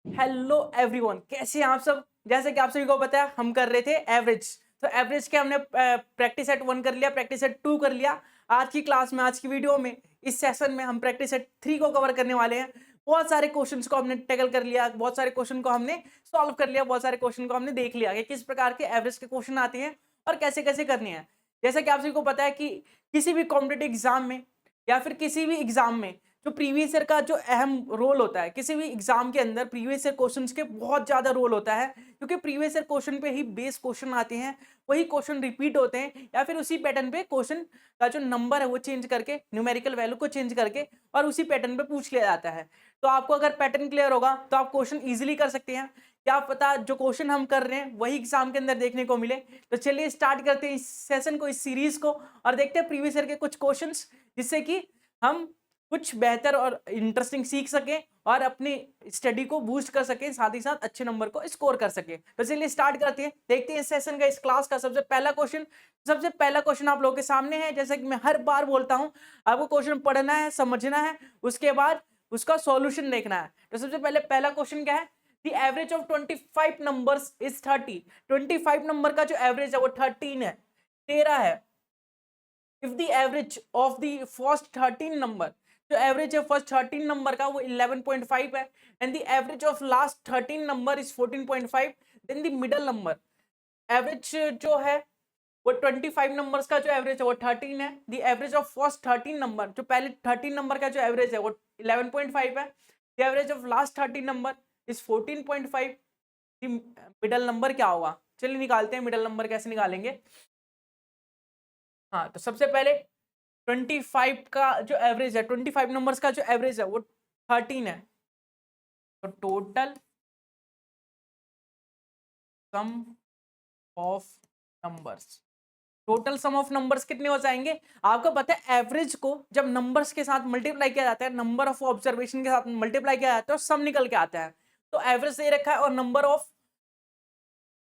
Hello everyone, कैसे हैं आप सब। जैसे कि आप सभी को पता है हम कर रहे थे एवरेज। तो एवरेज के हमने प्रैक्टिस सेट 1 कर लिया, प्रैक्टिस सेट 2 कर लिया। आज की क्लास में, आज की वीडियो में, इस सेशन में हम प्रैक्टिस सेट 3 को कवर करने वाले हैं। बहुत सारे क्वेश्चंस को हमने टैकल कर लिया, बहुत सारे क्वेश्चन को हमने सॉल्व कर लिया, बहुत सारे क्वेश्चन को हमने देख लिया कि किस प्रकार के एवरेज के क्वेश्चन आते हैं और कैसे कैसे करने हैं। जैसे कि आप सभी को पता है कि किसी भी कॉम्पिटेटिव एग्जाम में या फिर किसी भी एग्जाम में जो प्रीवियस ईयर का जो अहम रोल होता है, किसी भी एग्जाम के अंदर प्रीवियस ईयर क्वेश्चंस के बहुत ज्यादा रोल होता है, क्योंकि प्रीवियस ईयर क्वेश्चन पे ही बेस क्वेश्चन आते हैं, वही क्वेश्चन रिपीट होते हैं या फिर उसी पैटर्न पे क्वेश्चन का जो नंबर है वो चेंज करके, न्यूमेरिकल वैल्यू को चेंज करके और उसी पैटर्न पे पूछ लिया जाता है। तो आपको अगर पैटर्न क्लियर होगा तो आप क्वेश्चन इजिली कर सकते हैं। क्या पता जो क्वेश्चन हम कर रहे हैं वही एग्जाम के अंदर देखने को मिले। तो चलिए स्टार्ट करते हैं इस सेशन को, इस सीरीज को, और देखते हैं प्रीवियस ईयर के कुछ क्वेश्चंस, जिससे कि हम कुछ बेहतर और इंटरेस्टिंग सीख सकें और अपनी स्टडी को बूस्ट कर सकें, साथ ही साथ अच्छे नंबर को स्कोर कर सकें। तो चलिए स्टार्ट करते हैं, देखते हैं इस सेशन का, इस क्लास का सबसे पहला क्वेश्चन। सबसे पहला क्वेश्चन आप लोगों के सामने है। जैसा कि मैं हर बार बोलता हूं, आपको क्वेश्चन पढ़ना है, समझना है, उसके बाद उसका सॉल्यूशन देखना है। तो सबसे पहले पहला क्वेश्चन क्या है? The average of 25 numbers is 30। 25 number का जो एवरेज है वो 13 है, 13 है। If the average of the first 13 number, जो एवरेज है फर्स्ट 13 नंबर का वो 11.5 है, and the average of last 13 number is 14.5, then the middle number average जो है वो 25 नंबर्स का जो एवरेज है वो 13 है। The average of first 13 number, जो पहले 13 नंबर का जो एवरेज है वो 11.5 है। The average of last 13 number is 14.5। The middle number क्या होगा? चलिए निकालते हैं मिडल नंबर कैसे निकालेंगे। हाँ, तो सबसे पहले 25 का जो एवरेज है, 25 नंबर्स का जो एवरेज है वो 13 है। तो total sum of numbers, total sum of numbers कितने हो जाएंगे? आपको पता है एवरेज को जब नंबर्स के साथ मल्टीप्लाई किया जाता है, नंबर ऑफ ऑब्जर्वेशन के साथ मल्टीप्लाई किया जाता है, तो सम निकल के आता है। तो एवरेज दे रखा है और नंबर ऑफ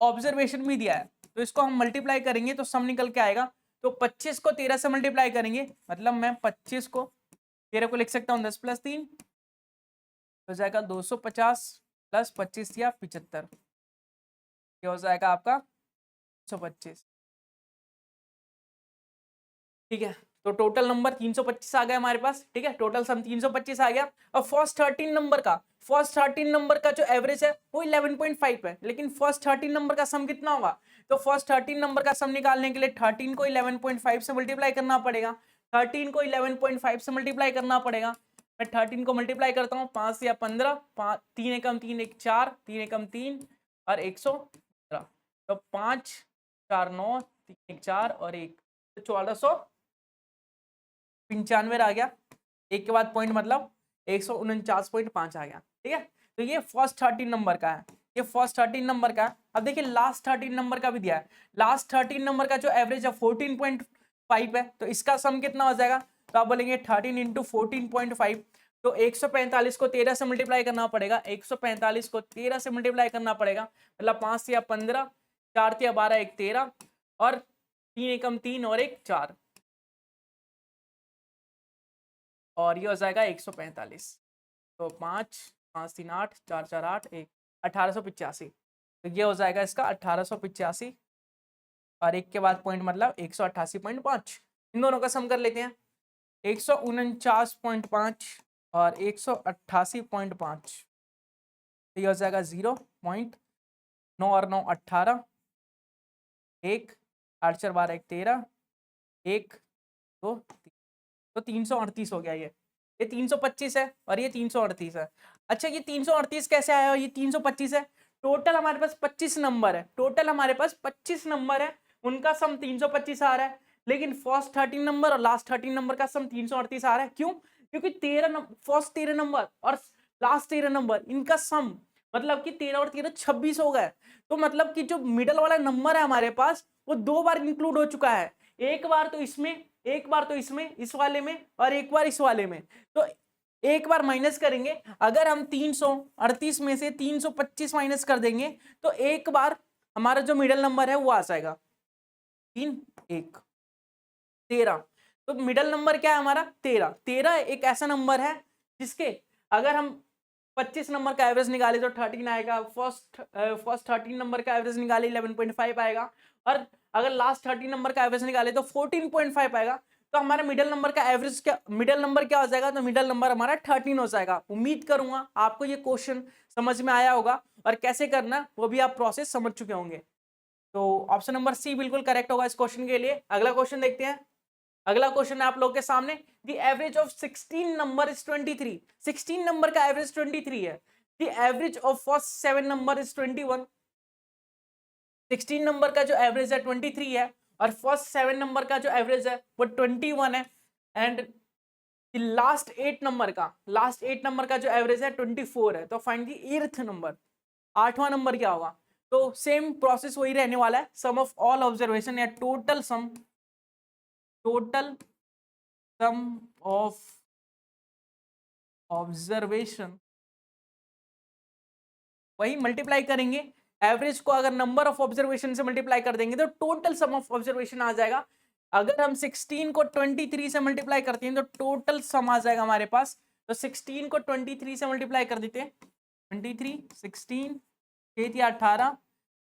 ऑब्जर्वेशन भी दिया है, तो इसको हम मल्टीप्लाई करेंगे तो सम निकल के आएगा। तो 25 को 13 से मल्टीप्लाई करेंगे, मतलब मैं 25 को 13 को लिख सकता हूँ 10 + 3 हो जाएगा 250 प्लस 25 या 75, ये हो जाएगा आपका 125। ठीक है, तो टोटल नंबर 325 आ गया हमारे पास। ठीक है, टोटल सम 325 आ गया। और फर्स्ट 13 नंबर का, फर्स्ट 13 नंबर का जो एवरेज है वो 11.5 है, लेकिन फर्स्ट 13 नंबर का सम कितना होगा? तो फर्स्ट 13 नंबर का सम निकालने के लिए 13 को 11.5 से मल्टीप्लाई करना पड़ेगा। 13 को 11.5 से मल्टीप्लाई करना पड़ेगा। मैं 13 को मल्टीप्लाई करता हूँ 5 या 15, 3 एकम 3 1 4, 3 एकम 3 और 115। तो 5 4 9, 3 1 4 और 1, तो 1495 आ गया। एक के बाद पॉइंट मतलब 149.5 आ गया। ठीक है, तो ये फर्स्ट 13 नंबर का है, ये फर्स्ट 13 नंबर का है। अब देखिए लास्ट 13 नंबर का भी दिया है। लास्ट 13 नंबर का जो एवरेज है 14.5 है, तो इसका सम कितना हो जाएगा? तो आप बोलेंगे 13 इंटू 14.5, तो 145 को 13 से मल्टीप्लाई करना पड़ेगा, 145 को 13 से मल्टीप्लाई करना पड़ेगा, मतलब 5 या 15, 4 या 12, 1 13 और 3 एकम 3 और 1 4, और ये हो जाएगा 145। तो 5 5 3 8 4 4 8 1, 1885। तो ये हो जाएगा इसका 1885, और एक के बाद पॉइंट मतलब 188.5। इन दोनों का सम कर लेते हैं, 149.5 और 188.5, तो ये हो जाएगा 0.9 और 9 18, 1 8 4 12 1 13, 1 2 3, तो 338 हो गया। ये 325 है और ये 338 है। अच्छा, ये 338 कैसे आया और ये 325 है? टोटल हमारे पास 25 नंबर है, टोटल हमारे पास 25 नंबर है, उनका सम 325 आ रहा है। लेकिन फर्स्ट 13 नंबर और लास्ट 13 नंबर का सम 338 आ रहा है। क्यों? क्योंकि 13 फर्स्ट 13 नंबर और लास्ट 13 नंबर, इनका सम मतलब कि 13 और 13 26 हो गए। तो मतलब कि जो मिडल वाला नंबर है हमारे पास वो 2 बार इंक्लूड हो चुका है, एक बार तो इसमें, एक बार तो इसमें, इस वाले में, और एक बार इस वाले में। तो एक बार माइनस करेंगे, अगर हम 338 में से 325 माइनस कर देंगे तो एक बार हमारा जो मिडल नंबर है वो आ जाएगा 3 1 13। तो मिडल नंबर क्या है हमारा? 13। 13 एक ऐसा नंबर है जिसके अगर हम 25 नंबर का एवरेज निकाले तो 13 आएगा, फर्स्ट 13 नंबर का एवरेज निकाले 11.5 आएगा, और अगर लास्ट 13 नंबर का एवरेज निकाले तो 14.5 आएगा। तो हमारा मिडिल नंबर का एवरेज क्या, मिडिल नंबर क्या हो जाएगा, तो मिडिल नंबर हमारा 13 हो जाएगा। उम्मीद करूंगा आपको ये क्वेश्चन समझ में आया होगा, और कैसे करना वो भी आप प्रोसेस समझ चुके होंगे। तो ऑप्शन नंबर सी बिल्कुल करेक्ट होगा इस क्वेश्चन के लिए। अगला क्वेश्चन देखते हैं। अगला क्वेश्चन है आप लोग के सामने, the average of 16 number is 23। 16 number का एवरेज 23 है। The average of first 7 number is 21। 16 number का जो एवरेज है 23 है, और फर्स्ट 7 नंबर का जो एवरेज है वो 21 है, एंड लास्ट 8 नंबर का जो एवरेज है 24 है। तो फाइंड द 8th नंबर, 8वां नंबर क्या होगा। तो सेम प्रोसेस वही रहने वाला है, सम ऑफ ऑल ऑब्जर्वेशन या टोटल सम ऑफ ऑब्जर्वेशन, वही मल्टीप्लाई करेंगे। एवरेज को अगर नंबर ऑफ ऑब्जर्वेशन से मल्टीप्लाई कर देंगे तो टोटल सम ऑफ ऑब्जर्वेशन आ जाएगा। अगर हम 16 को 23 से मल्टीप्लाई करते हैं तो टोटल सम आ जाएगा हमारे पास। तो 16 को 23 से मल्टीप्लाई कर देते हैं, 23 16 6 या 18,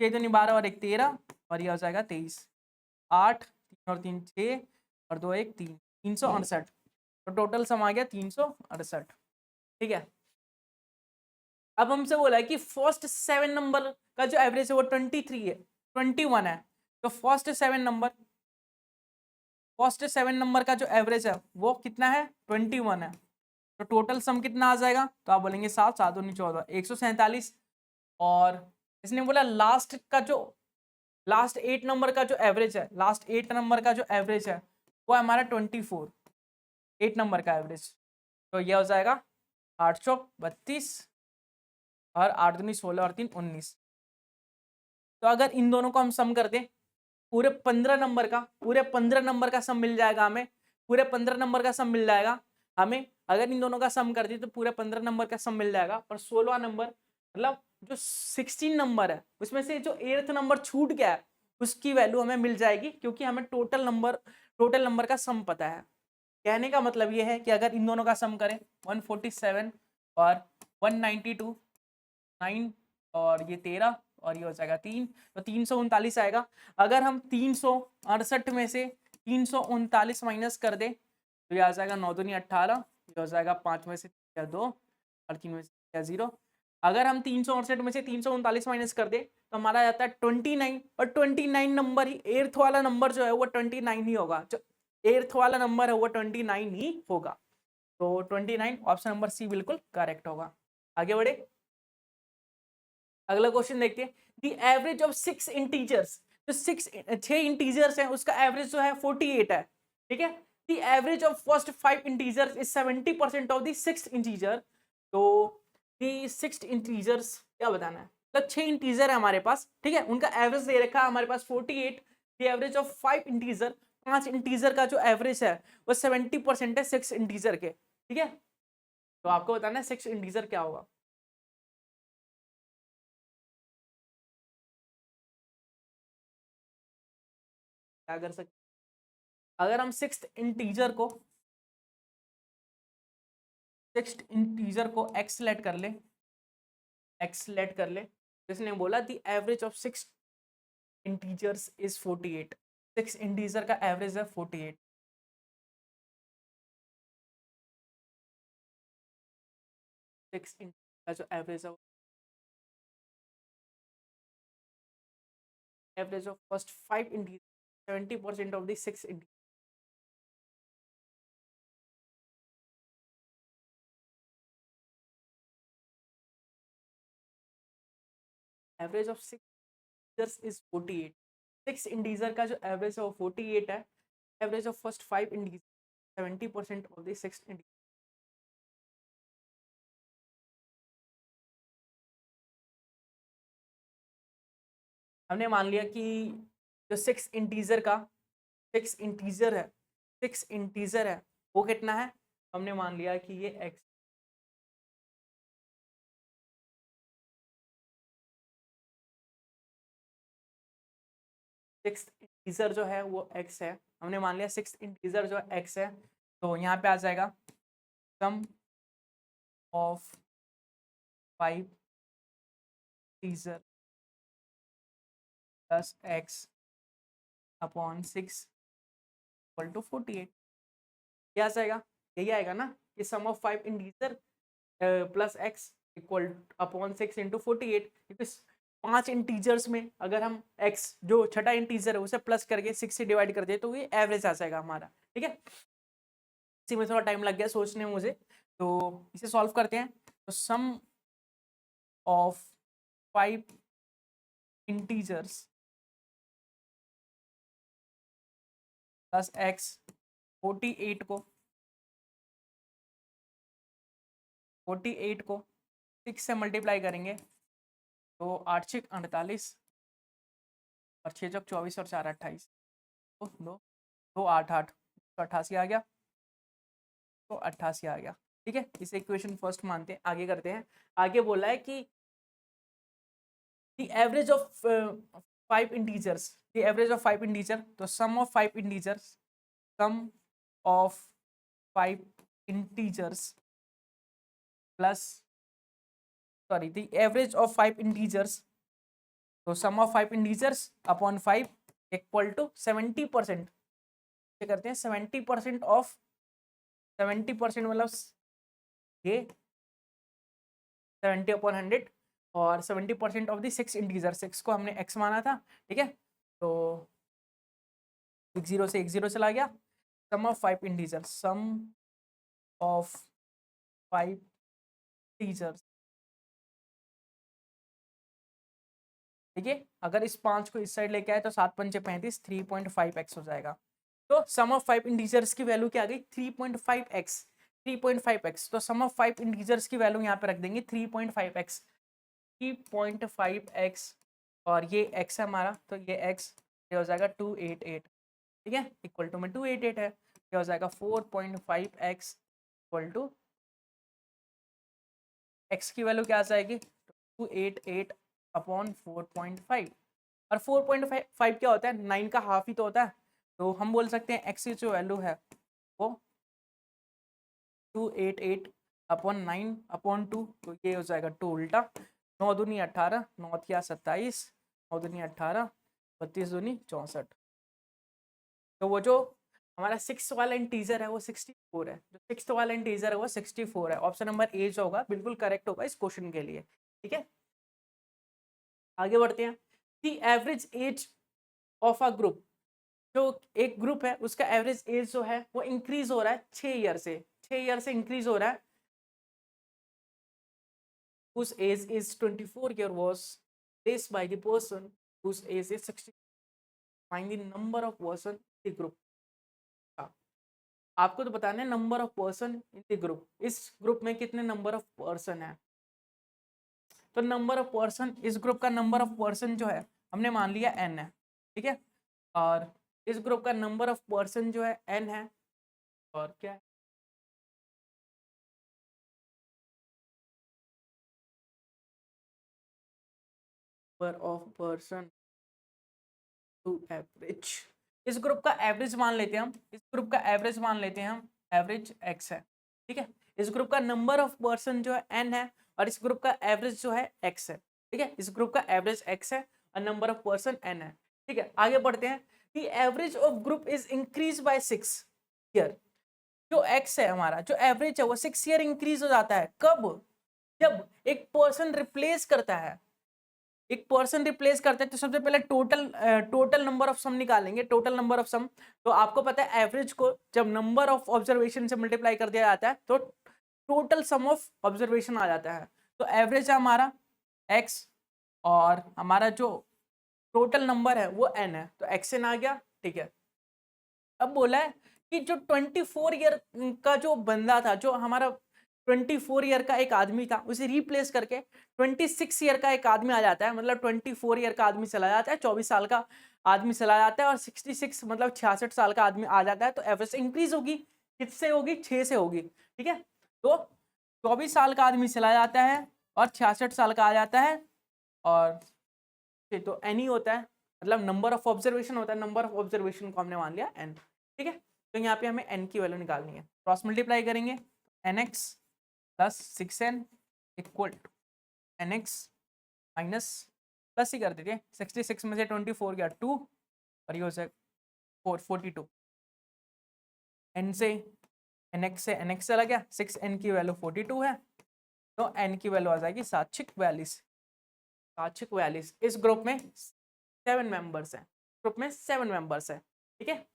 6 दूनी 12 और 1 13, और यह हो जाएगा 23, 8 3 और 3 6 और 2 1 3, 368। तो टोटल सम आ गया 368। ठीक है, अब हमसे बोला है कि फर्स्ट 7 नंबर का जो एवरेज है वो 23 है, 21 है। तो फर्स्ट 7 नंबर का जो एवरेज है वो कितना है, 21 है। तो टोटल सम कितना आ जाएगा, तो आप बोलेंगे 7 7 19 14 147। और इसने बोला लास्ट 8 नंबर का जो एवरेज है, लास्ट 8 नंबर का जो एवरेज है वो है हमारा 24, 8 नंबर का एवरेज। तो यह हो जाएगा 8 चौक 32, और 8 दूनी 16 और 3 19। तो अगर इन दोनों को हम सम कर दें, पूरे 15 नंबर का सम मिल जाएगा हमें, पूरे 15 नंबर का सम मिल जाएगा हमें। अगर इन दोनों का सम कर दी तो पूरे 15 नंबर का सम मिल जाएगा। पर 16वां नंबर, मतलब जो 16 नंबर है उसमें से जो 8th नंबर छूट गया है उसकी वैल्यू हमें मिल जाएगी, क्योंकि हमें टोटल नंबर का सम पता है। कहने का मतलब ये है कि अगर इन दोनों का सम करें 147 और 192, 9 और ये 13 और ये हो जाएगा 3, तो 339 आएगा। अगर हम 368 में से 339 माइनस कर दे तो ये आ जाएगा 9 दूनी 18, ये हो जाएगा 5 में से 2 और 3 में से 0। अगर हम 368 में से 339 माइनस कर दे तो हमारा जाता है 29, और 29 नंबर ही 8th वाला नंबर जो है वो 29 ही होगा, जो 8th वाला नंबर है वो 29 ही होगा। तो 29 ऑप्शन नंबर सी बिल्कुल करेक्ट होगा। आगे बढ़े, अगला क्वेश्चन देखते हैं। द एवरेज ऑफ 6 इंटीजर्स, जो 6 इंटीजर्स हैं उसका एवरेज जो है 48 है। ठीक है, the average of first 5 integers is 70% of the 6th integer. तो द 6th इंटीजर्स क्या बताना है, मतलब 6 इंटीजर है हमारे पास। ठीक है, उनका एवरेज दे रखा है हमारे पास 48। The average of 5 integer, 5 integer का जो एवरेज है वो 70% है 6 इंटीजर के। ठीक है, तो आपको बताना है 6 इंटीजर क्या होगा। क्या कर सकते, अगर हम 6th इंटीजर को एक्स लेट कर ले, जिसने बोला the average of 6 integers is 48, 6 integer का एवरेज है 48। 6 इंटीजर का जो एवरेज है, average of first 5 integer 70% of the 6 integer, average of 6 integers is 48। 6 integer का जो एवरेज है वो 48 है। Average of first 5 integer 70% of the 6 integer. हमने मान लिया कि जो 6 इंटीजर है वो कितना है, हमने मान लिया कि ये x, 6 इंटीजर जो है वो x है। हमने मान लिया 6 इंटीजर जो x है, तो यहाँ पे आ जाएगा sum of 5 integer plus x upon 6 equal to 48। क्या आ जाएगा? यही आएगा ना कि sum of 5 integer plus x equal upon 6 into 48, क्योंकि 5 इंटीजर्स में अगर हम x जो छठा इंटीजर है उसे प्लस करके 6 से डिवाइड कर दे तो ये एवरेज आ जाएगा हमारा। ठीक है, इसी में थोड़ा टाइम लग गया सोचने में मुझे, तो इसे सॉल्व करते हैं। तो sum of 5 integers plus x 48 को 6 से मल्टीप्लाई करेंगे तो 8 6 48 और 6 चौक 24 और 4 28, तो 2 8 8 तो 88 आ गया, तो 88 आ गया। ठीक है, इसे इक्वेशन फर्स्ट मानते हैं, आगे करते हैं। आगे बोला है कि the average of 5 integers, the average of 5 integer, तो sum of 5 integers, sum of 5 integers plus sorry the average of 5 integers, तो sum of 5 integers upon 5 equal to 70%। करते हैं 70% ऑफ 70% मतलब ये 70 अपॉन 100 और 70% ऑफ द 6 इंटीजर, 6 को हमने x माना था। ठीक है, तो एक 0 से एक 0 चला गया। Sum of 5 integer, sum of 5 integers. ठीक है, अगर इस 5 को इस साइड लेके आए तो 7 पंचे 35, 3.5x हो जाएगा। तो सम ऑफ 5 इंटीजर्स की वैल्यू क्या आ गई? 3.5x, 3.5x। तो सम ऑफ 5 इंटीजर्स की वैल्यू यहाँ पे रख देंगे 3.5x, 3.5x, और ये x है हमारा, तो ये x ये हो जाएगा 288। ठीक है, इक्वल टू में 288 है, ये हो जाएगा 4.5x इक्वल टू x की वैल्यू क्या आ जाएगी? 288 अपॉन 4.5, और 4.5 क्या होता है? 9 का हाफ ही तो होता है, तो हम बोल सकते हैं x की जो वैल्यू है वो 288 अपॉन 9 अपॉन 2, तो ये हो जाएगा 2 उल्टा, 9 दूनी 18, 9 तिया 27, 9 दूनी 18, 32 दूनी 64। तो वो जो हमारा 6 वाला इंटीजर है वो 64 है, जो 6 वाला इंटीजर है वो 64 है। ऑप्शन नंबर ए जो होगा बिल्कुल करेक्ट होगा इस क्वेश्चन के लिए। ठीक है, आगे बढ़ते हैं। The average age of a group, जो एक ग्रुप है उसका एवरेज एज जो है वो इंक्रीज हो रहा है 6 ईयर से, 6 ईयर से इंक्रीज हो रहा है। whose age is 24 year was replaced by the person whose age is 60। find the number of person in the group। आपको तो बताना है number of person in the group, इस ग्रुप में कितने नंबर ऑफ पर्सन है। तो नंबर ऑफ पर्सन, इस ग्रुप का नंबर ऑफ पर्सन जो है हमने मान लिया n है। ठीक है, और इस ग्रुप का नंबर ऑफ पर्सन जो है n है, और क्या है? Number of person to average, इस ग्रुप का एवरेज मान लेते हैं हम, इस ग्रुप का एवरेज मान लेते हैं हम, एवरेज x है। ठीक है, इस ग्रुप का नंबर ऑफ पर्सन जो है n है, और इस ग्रुप का एवरेज जो है x है। ठीक है, इस ग्रुप का एवरेज x है और नंबर ऑफ पर्सन n है। ठीक है, आगे बढ़ते हैं। The average of group is increase by 6 year, जो x है हमारा, जो एवरेज है वो 6 ईयर इंक्रीज हो जाता है। कब? जब एक पर्सन रिप्लेस करता है, एक पर्सन रिप्लेस करते हैं, तो सबसे पहले टोटल नंबर ऑफ सम निकालेंगे, टोटल नंबर ऑफ सम। तो आपको पता है एवरेज को जब नंबर ऑफ ऑब्जर्वेशन से मल्टीप्लाई कर दिया जाता है तो टोटल सम ऑफ ऑब्जर्वेशन आ जाता है। तो एवरेज है हमारा x, और हमारा जो टोटल नंबर है वो n है, तो xn आ गया। ठीक है, अब बोला है कि जो 24 ईयर का जो बंदा था, जो हमारा 24 ईयर का एक आदमी था, उसे रिप्लेस करके 26 ईयर का एक आदमी आ जाता है। मतलब 24 ईयर का आदमी चला जाता है, 24 साल का आदमी चला जाता है, और 66 मतलब 66 साल का आदमी आ जाता है। तो एवरेज इंक्रीज होगी, किससे होगी? 6 से होगी। ठीक है, तो 24 साल का आदमी चला जाता है और 66 साल का आ जाता है, और तो एन ही होता है, मतलब नंबर ऑफ ऑब्जर्वेशन होता है। नंबर ऑफ ऑब्जर्वेशन को हमने मान लिया एन। ठीक है, तो यहाँ पे हमें एन की वैल्यू निकालनी है, क्रॉस मल्टीप्लाई करेंगे, n x plus 6n equal nx minus plus ही कर दीजिए, 66 में से 24 गया 2 और ये हो जाएगा 42। n से nx चला गया, 6n की वैल्यू 42 है, तो n की वैल्यू आ जाएगी 742। इस ग्रुप में 7 मेंबर्स हैं, ग्रुप में 7 मेंबर्स हैं, ठीक है।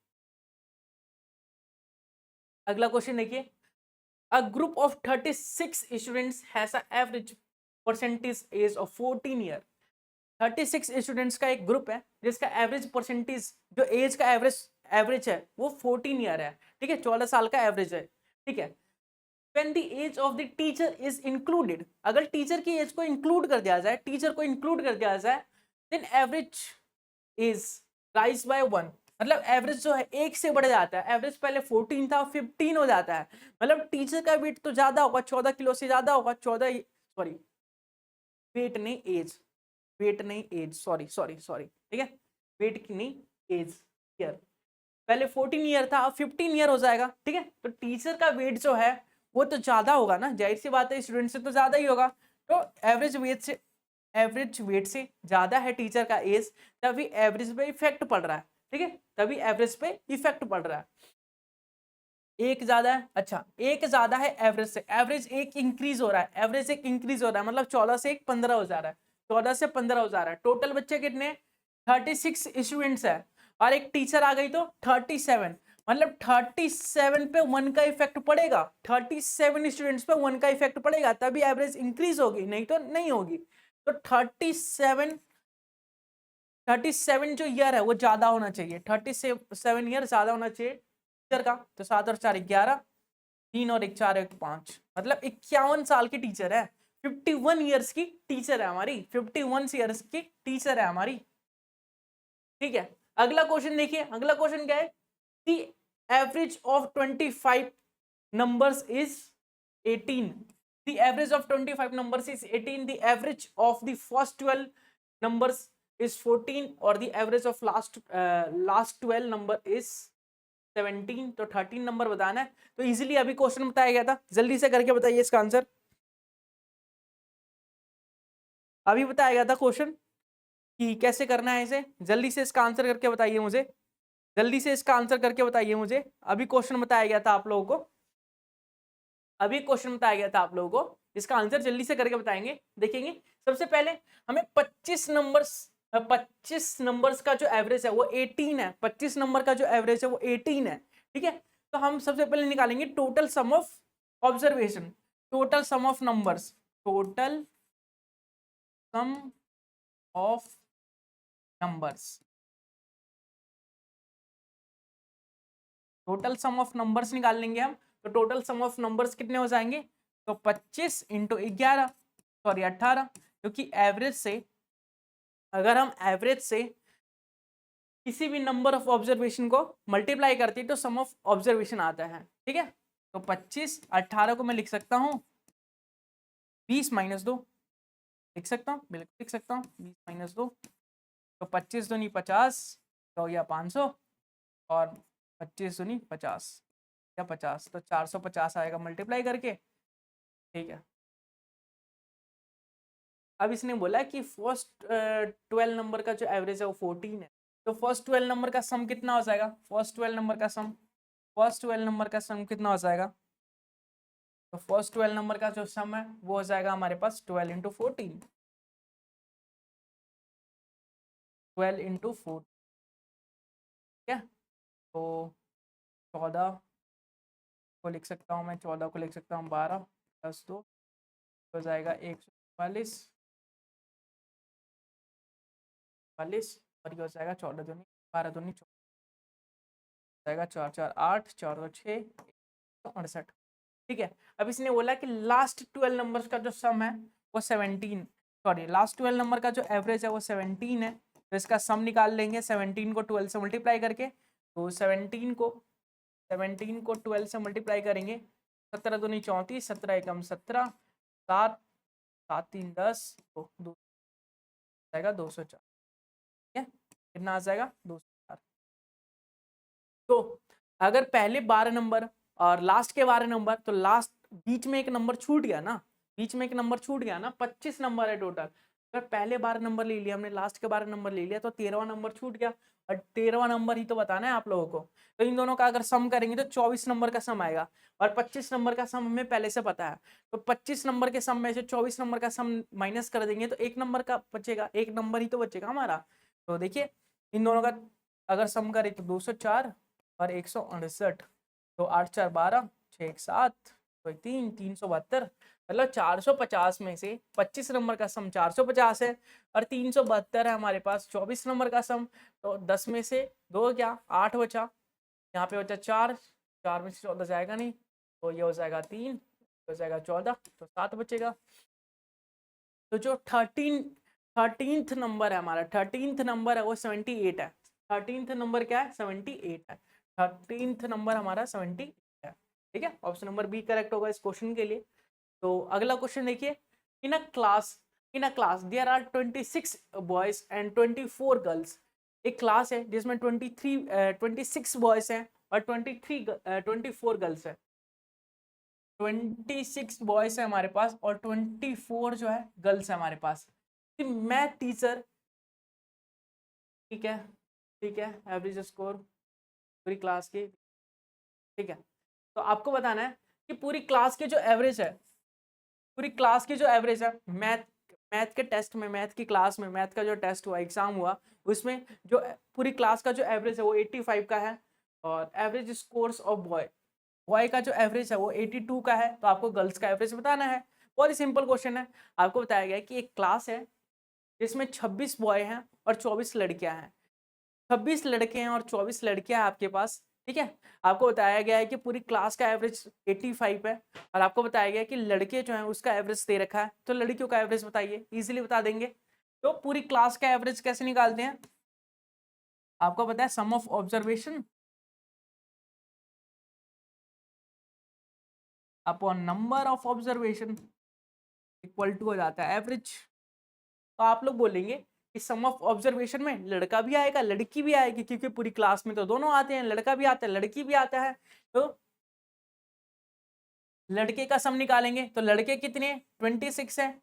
अगला क्वेश्चन देखिए, a group of 36 students has a average percentage age of 14 year. 36 students का एक ग्रुप है जिसका एवरेज परसेंटेज, जो एज का एवरेज है वो 14 ईयर है, ठीक है, 14 साल का एवरेज है, ठीक है। When the age of the teacher is included, अगर टीचर की एज को इंक्लूड कर दिया जाए, टीचर को इंक्लूड कर दिया जाए, then average is rise by 1, मतलब एवरेज जो है एक से बढ़ जाता है। एवरेज पहले 14 था, 15 हो जाता है, मतलब टीचर का वेट तो ज्यादा होगा, 14 किलो से ज्यादा होगा, 14 सॉरी वेट नहीं एज, सॉरी, ठीक है, वेट की नहीं एज, ईयर। पहले 14 ईयर था, अब 15 ईयर हो जाएगा, ठीक है। तो टीचर का वेट जो है वो तो ज्यादा होगा ना, जाहिर सी बात है, स्टूडेंट से तो ज्यादा ही होगा। तो एवरेज वेट से ज्यादा है टीचर का एज, तभी एवरेज पे इफेक्ट पड़ रहा है, ठीक है, तभी एवरेज पे इफेक्ट पड़ रहा है। एक ज्यादा है, अच्छा एक ज्यादा है एवरेज से, एवरेज एक इंक्रीज हो रहा है, एवरेज एक इंक्रीज हो रहा है, मतलब 14 से 15 हो जा रहा है, 14 से 15 हो जा रहा है। टोटल बच्चे कितने, 36 स्टूडेंट्स है, और एक टीचर आ गई तो 37, मतलब 37 पे 1 का इफेक्ट पड़ेगा, 37 स्टूडेंट्स पे 1 का इफेक्ट पड़ेगा, तभी एवरेज इंक्रीज होगी, नहीं तो नहीं होगी। तो 37 जो ईयर है वो ज्यादा होना चाहिए, 37 ईयर ज्यादा होना चाहिए टीचर का। तो 7 और 4 11, 3 और 1 4 1 5, मतलब 51 साल की टीचर है, 51 ईयर्स की टीचर है हमारी, 51 ईयर्स की टीचर है हमारी, ठीक है। अगला क्वेश्चन देखिए, अगला क्वेश्चन क्या है, the average of 25 numbers is 18, the average of 25 numbers is 18, the average of the first 12 numbers is 14 और the average of last 12 number is 17। तो 13 नंबर बताना है। तो इजीली अभी क्वेश्चन बताया गया था, जल्दी से करके बताइए इसका आंसर। अभी बताया गया था क्वेश्चन कि कैसे करना है इसे, जल्दी से इसका आंसर करके बताइए मुझे, जल्दी से इसका आंसर करके बताइए मुझे। अभी क्वेश्चन बताया गया था आप लोगों को, अभी क्वेश्चन बताया गया था आप लोगों को, इसका आंसर जल्दी से करके बताएंगे, देखेंगे। सबसे पहले हमें 25 नंबर्स का जो एवरेज है वो 18 है, 25 नंबर का जो एवरेज है वो 18 है, ठीक है। तो हम सबसे पहले निकालेंगे total sum of observation, total sum of numbers, total sum of numbers, total sum of numbers निकाल लेंगे हम। तो टोटल सम ऑफ नंबर्स कितने हो जाएंगे, तो 25 इंटू 11 सॉरी 18, क्योंकि एवरेज से, अगर हम एवरेज से किसी भी नंबर ऑफ ऑब्जर्वेशन को मल्टीप्लाई करते हैं तो सम ऑफ ऑब्जर्वेशन आता है, ठीक है। तो 25, 18 को मैं लिख सकता हूँ 20 माइनस 2, लिख सकता हूँ, बिल्कुल लिख सकता हूँ 20 माइनस 2, तो 25 दूनी 50, तो या 500, और 25 दूनी 50 या 50, तो 450 आएगा मल्टीप्लाई करके, ठीक है। अब इसने बोला कि फर्स्ट 12 नंबर का जो एवरेज है वो 14 है, तो फर्स्ट 12 नंबर का सम कितना हो जाएगा, फर्स्ट 12 नंबर का सम कितना हो जाएगा, तो फर्स्ट 12 नंबर का जो सम है वो हो जाएगा हमारे पास 12 इंटू 14, 12 इंटू 4, ठीक है। तो 14 को लिख सकता हूँ मैं, 14 को लिख सकता हूँ 12 प्लस 2 हो जाएगा 144, और ये हो जाएगा 14 दूनी 12 दूनी 14 जाएगा 4 4 8 4 2 6 68, ठीक है। अब इसने बोला कि लास्ट 12 नंबर्स का जो सम है वो 17, सॉरी लास्ट 12 नंबर का जो एवरेज है वो 17 है, तो इसका सम निकाल लेंगे 17 को 12 से मल्टीप्लाई करके। तो 17 को 12 से मल्टीप्लाई करेंगे, 17 दूनी 34, 17 एकम 17, 7 7 3 10, तो 2 जाएगा 204, ठीक है, कितना आ जाएगा 204। तो अगर पहले 12 नंबर और लास्ट के 12 नंबर, तो लास्ट बीच में एक नंबर छूट गया ना, बीच में एक नंबर छूट गया ना, 25 नंबर है टोटल। अगर पहले 12 नंबर ले लिया हमने, लास्ट के 12 नंबर ले लिया, तो 13वां नंबर छूट गया, और 13वां नंबर ही तो बताना है आप लोगों को। तो इन दोनों का अगर सम करेंगे तो 24 नंबर का सम आएगा, और 25 नंबर का सम हमें पहले से पता है। तो 25 नंबर के सम में से 24 नंबर का सम माइनस कर देंगे तो एक नंबर का बचेगा, एक नंबर ही तो बचेगा हमारा। तो देखिए इन दोनों का अगर सम करें तो 204 और 168, तो 8 4 12, 6 1 7, 3 372, मतलब 450 में से 25 नंबर का सम 450 है, और 372 है हमारे पास 24 नंबर का सम। तो 10 में से 2 क्या 8 बचा, यहाँ पे बचा 4, 4 में से 14 जाएगा नहीं, तो ये हो जाएगा 3, हो जाएगा 14, तो 7 बचेगा। तो जो 13th नंबर है हमारा, 13th नंबर है वो 78 है। 13th नंबर क्या है, 78 है। 13th नंबर हमारा 78 है। ठीक है, ऑप्शन नंबर बी करेक्ट होगा इस क्वेश्चन के लिए। तो अगला क्वेश्चन देखिए, in a class there are 26 boys and 24 girls. एक क्लास है जिसमें 26 बॉयज हैं और 24 गर्ल्स है। 26 बॉयज है हमारे पास और 24 जो है गर्ल्स है हमारे पास। मैथ टीचर, ठीक है, ठीक है, एवरेज स्कोर पूरी क्लास की, ठीक है। तो आपको बताना है कि पूरी क्लास के जो एवरेज है, पूरी क्लास की जो एवरेज है, मैथ के टेस्ट में, मैथ की क्लास में, मैथ का जो टेस्ट हुआ, एग्जाम हुआ, उसमें जो पूरी क्लास का जो एवरेज है वो 85 का है। और एवरेज स्कोर्स ऑफ बॉय का जो एवरेज है वो 82 का है। तो आपको गर्ल्स का एवरेज बताना है। बहुत ही सिंपल क्वेश्चन है। आपको बताया गया है कि एक क्लास है जिसमें 26 बॉय हैं और 24 लड़कियां हैं। 26 लड़के हैं और 24 लड़कियां हैं आपके पास, ठीक है। आपको बताया गया है कि पूरी क्लास का एवरेज 85 है, और आपको बताया गया है कि लड़के जो हैं उसका एवरेज दे रखा है। तो लड़कियों का एवरेज बताइए, इजीली बता देंगे। तो पूरी क्लास का एवरेज कैसे निकालते हैं, आपको पता है sum of observation upon number of observation equal to हो जाता है एवरेज। तो आप लोग बोलेंगे कि सम ऑफ ऑब्जर्वेशन में लड़का भी आएगा लड़की भी आएगी, क्योंकि पूरी क्लास में तो दोनों आते हैं, लड़का भी आता है लड़की भी आता है। तो लड़के का सम निकालेंगे तो लड़के कितने 26 है।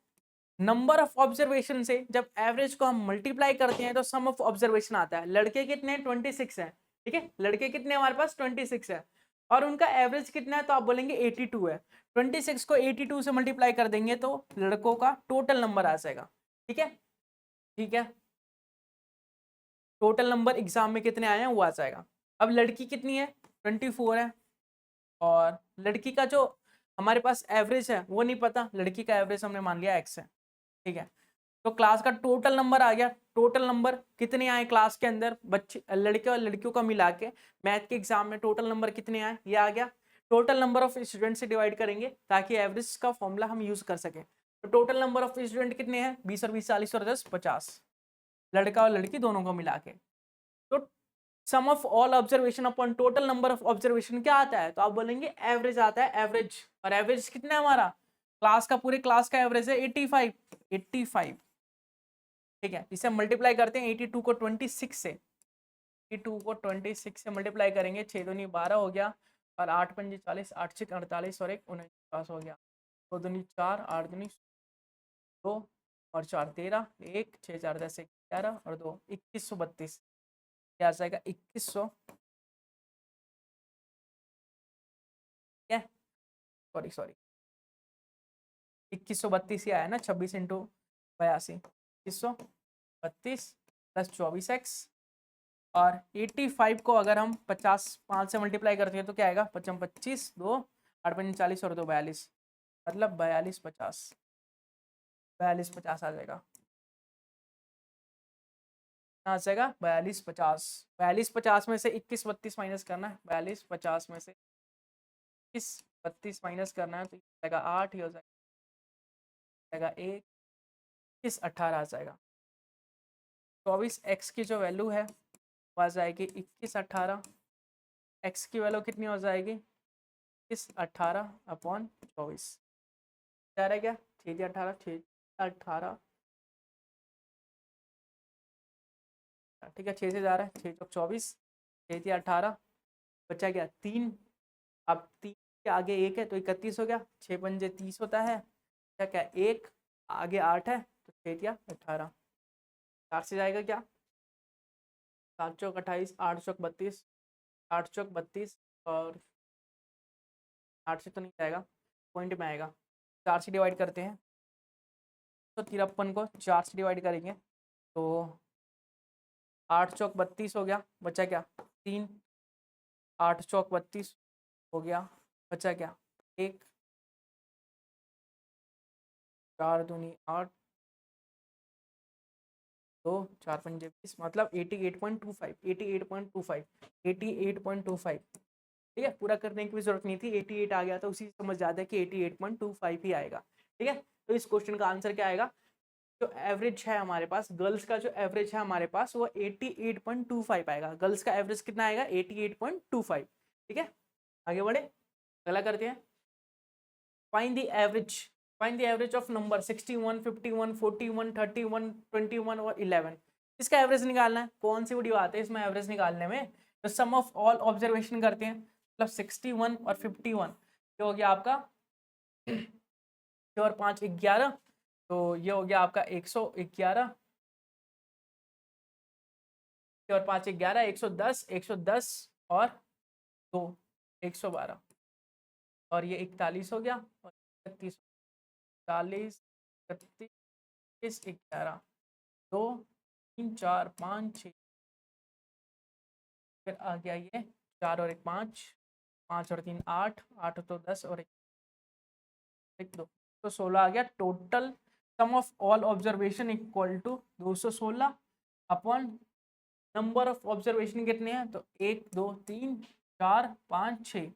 नंबर ऑफ ऑब्जर्वेशन से जब एवरेज को हम मल्टीप्लाई करते हैं तो सम ऑफ ऑब्जर्वेशन आता है। लड़के कितने 26 है, ठीक है, लड़के कितने हमारे पास 26 है, और उनका एवरेज कितना है तो आप बोलेंगे 82 है। 26 को 82 से मल्टीप्लाई कर देंगे तो लड़कों का टोटल नंबर आ जाएगा। ठीक है, ठीक है, टोटल नंबर एग्जाम में कितने आए हैं वो आ जाएगा। अब लड़की कितनी है 24 है, और लड़की का जो हमारे पास एवरेज है वो नहीं पता, लड़की का एवरेज हमने मान लिया x है, ठीक है। तो क्लास का टोटल नंबर आ गया। टोटल नंबर कितने आए क्लास के अंदर, बच्चे लड़के और लड़कियों का मिला के मैथ के एग्जाम में टोटल नंबर कितने आए ये आ गया। टोटल नंबर ऑफ स्टूडेंट से डिवाइड करेंगे ताकि एवरेज का फॉर्मूला हम यूज कर सकें। तो टोटल नंबर ऑफ स्टूडेंट कितने हैं 20 और 20 40 और 10 50, लड़का और लड़की दोनों को मिला के। तो sum of all observation upon total number of observation क्या आता है, तो आप बोलेंगे एवरेज आता है, एवरेज। और एवरेज कितना है हमारा, क्लास का, पूरे क्लास का एवरेज है 85, 85, ठीक है। इसे मल्टीप्लाई करते हैं 82 को 26 से, 82 को 26 से मल्टीप्लाई करेंगे, 6 दूनी 12 हो गया, और 8 पंजे 40, 8 6 48 और 1 49 हो गया, 2 दूनी 4, 8 दूनी 2 और 4 13, 1 6 4 10 11 और 2 2132, क्या आ जाएगा 2100, क्या सॉरी सॉरी 2132 ही आया ना, 26 इंटू 82, 2132 प्लस 24x, और 85 को अगर हम 5 से मल्टीप्लाई करते हैं तो क्या आएगा 55 25 2 8 5 40 और 2 42, मतलब 42 50, 42 50 आ जाएगा, आ जाएगा 42 50। 42 50 में से 21 32 माइनस करना है, 42 50 में से 21 32 माइनस करना है तो जाएगा 8 ही हो जाएगा 1 21 18 आ जाएगा। 24x की जो वैल्यू है वो आ जाएगी 21 18, x की वैल्यू कितनी हो जाएगी 21 18 अपॉन 24, क्या रह गया 6 18 6 18, ठीक है 6 से जा रहा है 6 चौक 24, 6 18, बचा गया 3, अब 3 के आगे 1 है तो 31 हो गया, 6 पंजे 30 होता है, क्या क्या 1 आगे 8 है तो 6 या 18, 4 से जाएगा क्या, 7 चौक 28, 8 चौक 32, 8 चौक 32 और 8 से तो नहीं जाएगा, पॉइंट में आएगा। 4 से डिवाइड करते हैं तो 53 को 4 से डिवाइड करेंगे तो 8 चौक 32 हो गया, बचा क्या 3, 8 चौक 32 हो गया, बचा क्या 1, 4 दूनी 8, 2 4 पंजे 20, मतलब 88.25, 88.25, 88.25। ठीक है, पूरा करने की भी जरूरत नहीं थी, 88 आ गया तो उसी समझ जाता है कि 88.25 ही आएगा। ठीक है, तो इस क्वेश्चन का आंसर क्या आएगा, जो एवरेज है हमारे पास, गर्ल्स का जो एवरेज है हमारे पास वो 88.25 आएगा। गर्ल्स का एवरेज कितना आएगा 88.25। ठीक है, आगे बढ़े, अगला करते हैं। Find the average of number 61, 51, 41, 31, 21 और 11। इसका एवरेज निकालना है। कौन सी वीडियो आते हैं इसमें एवरेज निकालने में, तो सम ऑफ ऑल ऑब्जर्वेशन करते हैं, मतलब 61 और 51 ये हो गया आपका 6 और 5 11, तो ये हो गया आपका 111, 6 और 5 11, 110, 110 और 2 112 और ये 41 हो गया और 31, 40, 31, 11, 2 3 4 5 6, फिर आ गया ये 4 और 1 5, 5 और 3 8, 8 तो 10 और 1 2 तो 16 आ गया total. Sum of all observation equal to 216 upon number of observation कितने हैं, तो 1 2 3 4 5 6,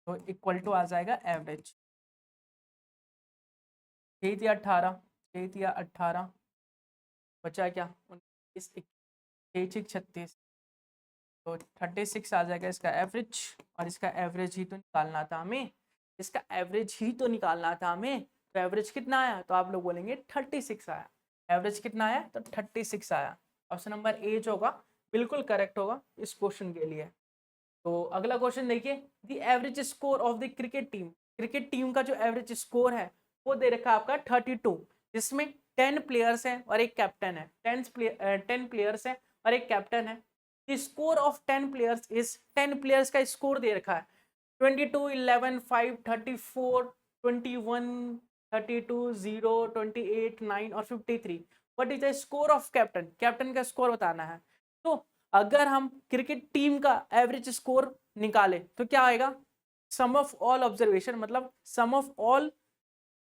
तो इक्वल टू आ जाएगा एवरेज 6 या 18, 6 या 18, बचा क्या 19, 36, तो 36 आ जाएगा इसका एवरेज। और इसका एवरेज ही तो निकालना था हमें, इसका एवरेज ही तो निकालना था हमें। तो एवरेज कितना आया, तो आप लोग बोलेंगे 36 आया। एवरेज कितना आया, तो 36 आया। ऑप्शन नंबर ए जो होगा बिल्कुल करेक्ट होगा इस क्वेश्चन के लिए। तो अगला क्वेश्चन देखिए, the average score of the cricket team. Cricket team का जो एवरेज स्कोर है वो दे रखा है आपका 32, जिसमें 10 प्लेयर्स हैं और एक कैप्टन है। 10 प्लेयर्स हैं और एक कैप्टन है। Score of 10 players is, 10 players का स्कोर दे रखा है 22, 11, 5, 34, 21, 32, 0, 28, 9 और 53। What is the score of captain, captain का स्कोर बताना है। तो अगर हम क्रिकेट टीम का एवरेज स्कोर निकाले तो क्या आएगा, सम ऑफ ऑल ऑब्जर्वेशन, मतलब सम ऑफ ऑल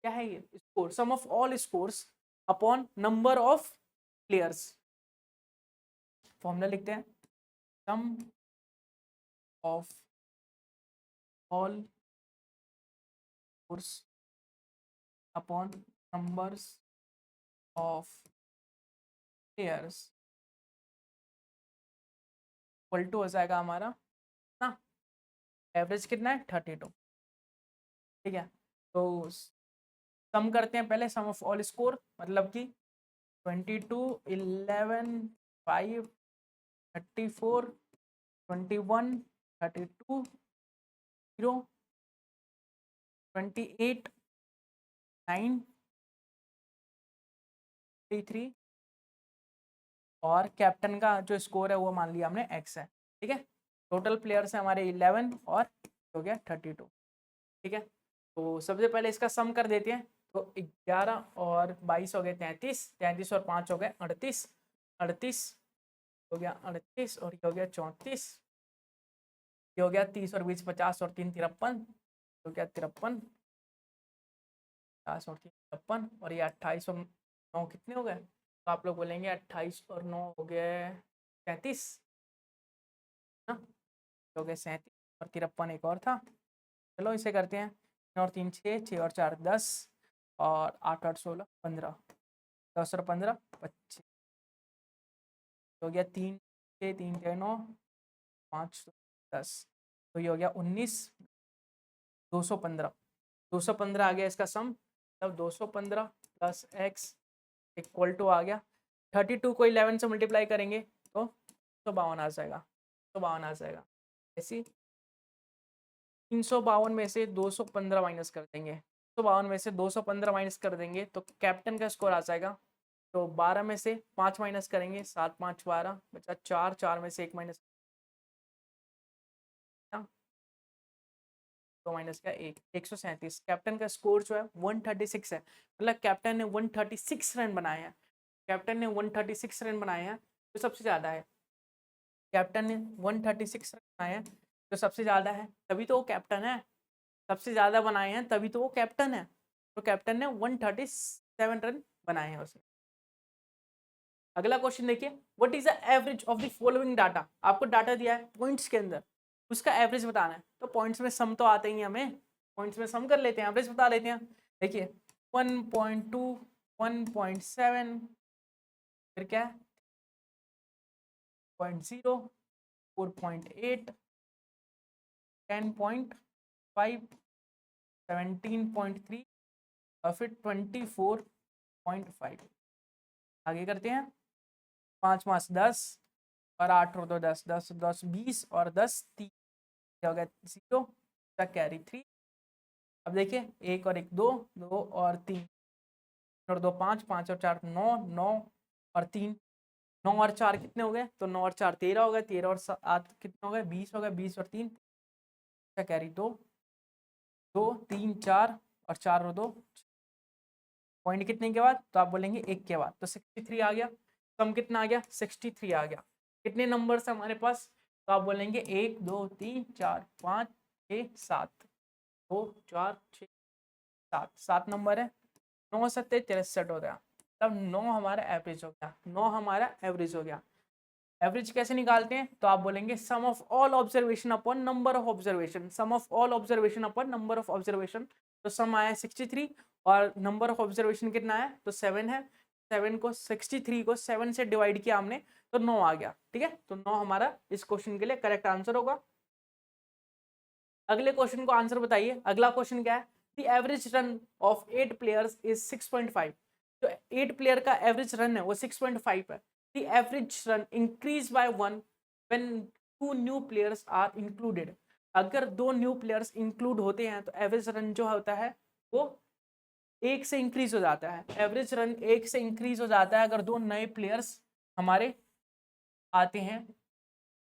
क्या है ये score, sum of all scores upon number of players. Formula लिखते हैं, sum of all scores upon numbers of players equal to हो जाएगा हमारा ना, एवरेज कितना है 32। ठीक है, तो सम करते हैं पहले, सम ऑफ ऑल स्कोर मतलब कि 22, 11, 5, 34, 21, 32, 0, 28, 9, 33 और कैप्टन का जो स्कोर है वो मान लिया हमने x है। ठीक है, टोटल प्लेयर्स है हमारे 11 और हो गया 32। ठीक है, तो सबसे पहले इसका सम कर देते हैं, तो 11 और 22 हो गए 33, 33 और 5 हो गए 38, 38 हो गया 38 और ये हो गया 34, ये हो गया 30 और 20 50 और 3 53, हो गया 53, 50 और 3 53 और ये 28 और 9 कितने हो गए, तो आप लोग बोलेंगे 28 और 9 हो गए 37 ना, हो गए 37 और 53 एक और था। चलो इसे करते हैं, 3 और 3 6, 6 और 4 10 और 8 8 16 15, 10 और 15 25, हो गया 3 6 3 6 9 5 10, तो ये हो गया 19, 215, 215 आ गया इसका सम, तब 215 प्लस एक्स इक्वल टू आ गया 32 को 11 से मल्टीप्लाई करेंगे तो 152 आ जाएगा, 152 आ जाएगा। ऐसी 352 में से 215 माइनस कर देंगे 252 में से 215 माइनस कर देंगे तो कैप्टन का स्कोर आ जाएगा। तो 12 में से 5 माइनस करेंगे, 7 5 12 बचा 4, 4 में से 1 माइनस, 2 माइनस का 1, 137। कैप्टन का स्कोर जो है 136 है, मतलब कैप्टन ने 136 रन बनाए हैं। कैप्टन ने 136 रन बनाए हैं तो सबसे ज़्यादा है। कैप्टन ने 136 रन बनाए हैं तो सबसे ज़्यादा है, तभी तो वो कैप्टन है। सबसे ज़्यादा बनाए हैं तभी तो वो कैप्टन है। तो कैप्टन ने 137 रन बनाए हैं उसने। अगला क्वेश्चन देखिए, what is the average of the following data. आपको डाटा दिया है पॉइंट्स के अंदर, उसका एवरेज बताना है। तो पॉइंट्स में सम तो आते ही हैं हमें, पॉइंट्स में सम कर लेते हैं, एवरेज बता लेते हैं। देखिए 1.2, 1.7, फिर क्या है 0.0, 4.8, 10.5, 17.3 और फिर 24.5। आगे करते हैं, 5 5 10 और 8 और 2 10, 10 10 20 और 10 30 हो गया 0 तक कैरी 3। अब देखिए 1 और 1 2, 2 और 3 और 2 5, 5 और 4 9, 9 और 3 9 और 4 कितने हो गए, तो 9 और 4 13 हो गए, 13 और 7 कितने हो गए 20 हो गए, 20 और 3 कैरी 2, 2 3 4 और 4 और 2 पॉइंट कितने के बाद, तो आप बोलेंगे 1 के बाद, तो 63 आ गया। सम कितना आ गया 63 आ गया। कितने नंबर्स है हमारे पास, तो आप बोलेंगे 1 2 3 4 5 6 7, 2 4 6 7, 7 नंबर है। 9 7 63 हो गया, तब 9 हमारा एवरेज हो गया, 9 हमारा एवरेज हो गया। एवरेज कैसे निकालते हैं, तो आप बोलेंगे sum of all observation upon number of observation, sum of all observation upon number of observation. तो सम आया 63 और नंबर ऑफ ऑब्जर्वेशन कितना है, तो 7 है। 7 को 63 को 7 से डिवाइड किया हमने तो 9 आ गया। ठीक है, तो 9 हमारा इस क्वेश्चन के लिए करेक्ट आंसर होगा। अगले क्वेश्चन को आंसर बताइए। अगला क्वेश्चन क्या है, the average run of 8 players is 6.5। तो 8 प्लेयर का एवरेज रन है वो 6.5 है। The average run increase by 1 when 2 new players are included. अगर 2 न्यू प्लेयर्स इंक्लूड होते हैं तो एवरेज रन जो होता है वो 1 से इंक्रीज हो जाता है। एवरेज रन 1 से इंक्रीज हो जाता है अगर 2 नए प्लेयर्स हमारे आते हैं,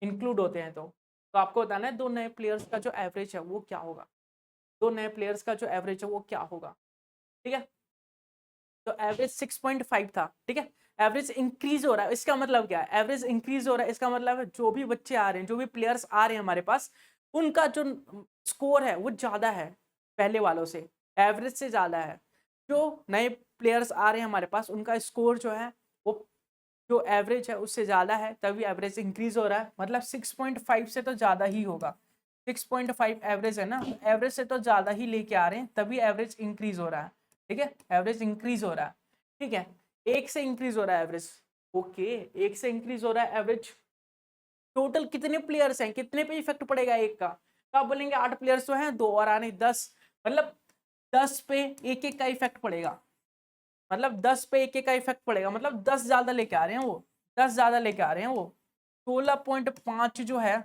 इंक्लूड होते हैं। तो आपको बताना है 2 नए प्लेयर्स का जो एवरेज है वो क्या होगा, 2 नए प्लेयर्स का जो एवरेज है वो क्या होगा। ठीक है, तो एवरेज 6.5 था। ठीक है, एवरेज इंक्रीज हो रहा है, इसका मतलब क्या है, एवरेज इंक्रीज हो रहा है इसका मतलब है जो भी बच्चे आ रहे हैं, जो भी प्लेयर्स आ रहे हैं हमारे पास, उनका जो स्कोर है वो ज्यादा है पहले वालों से, एवरेज से ज्यादा है। जो नए प्लेयर्स आ रहे हैं हमारे पास उनका स्कोर जो है वो जो एवरेज है उससे ज़्यादा है, तभी एवरेज इंक्रीज हो रहा है। मतलब 6.5 से तो ज़्यादा ही होगा। 6.5 एवरेज है ना, एवरेज से तो ज़्यादा ही लेके आ रहे हैं तभी एवरेज इंक्रीज हो रहा है। ठीक है, एवरेज इंक्रीज हो रहा है। ठीक है, 1 से इंक्रीज हो रहा है एवरेज। ओके, 1 से इंक्रीज हो रहा है एवरेज। टोटल कितने प्लेयर्स हैं, कितने पे इफेक्ट पड़ेगा 1 का, तो आप बोलेंगे 8 प्लेयर्स तो हैं, 2 और आने 10, मतलब 10 पे 1 1 का इफेक्ट पड़ेगा। मतलब 10 पे 1 1 का इफेक्ट पड़ेगा, मतलब 10 ज्यादा लेके आ रहे हैं वो, 10 ज्यादा लेके आ रहे हैं वो। 16.5 जो है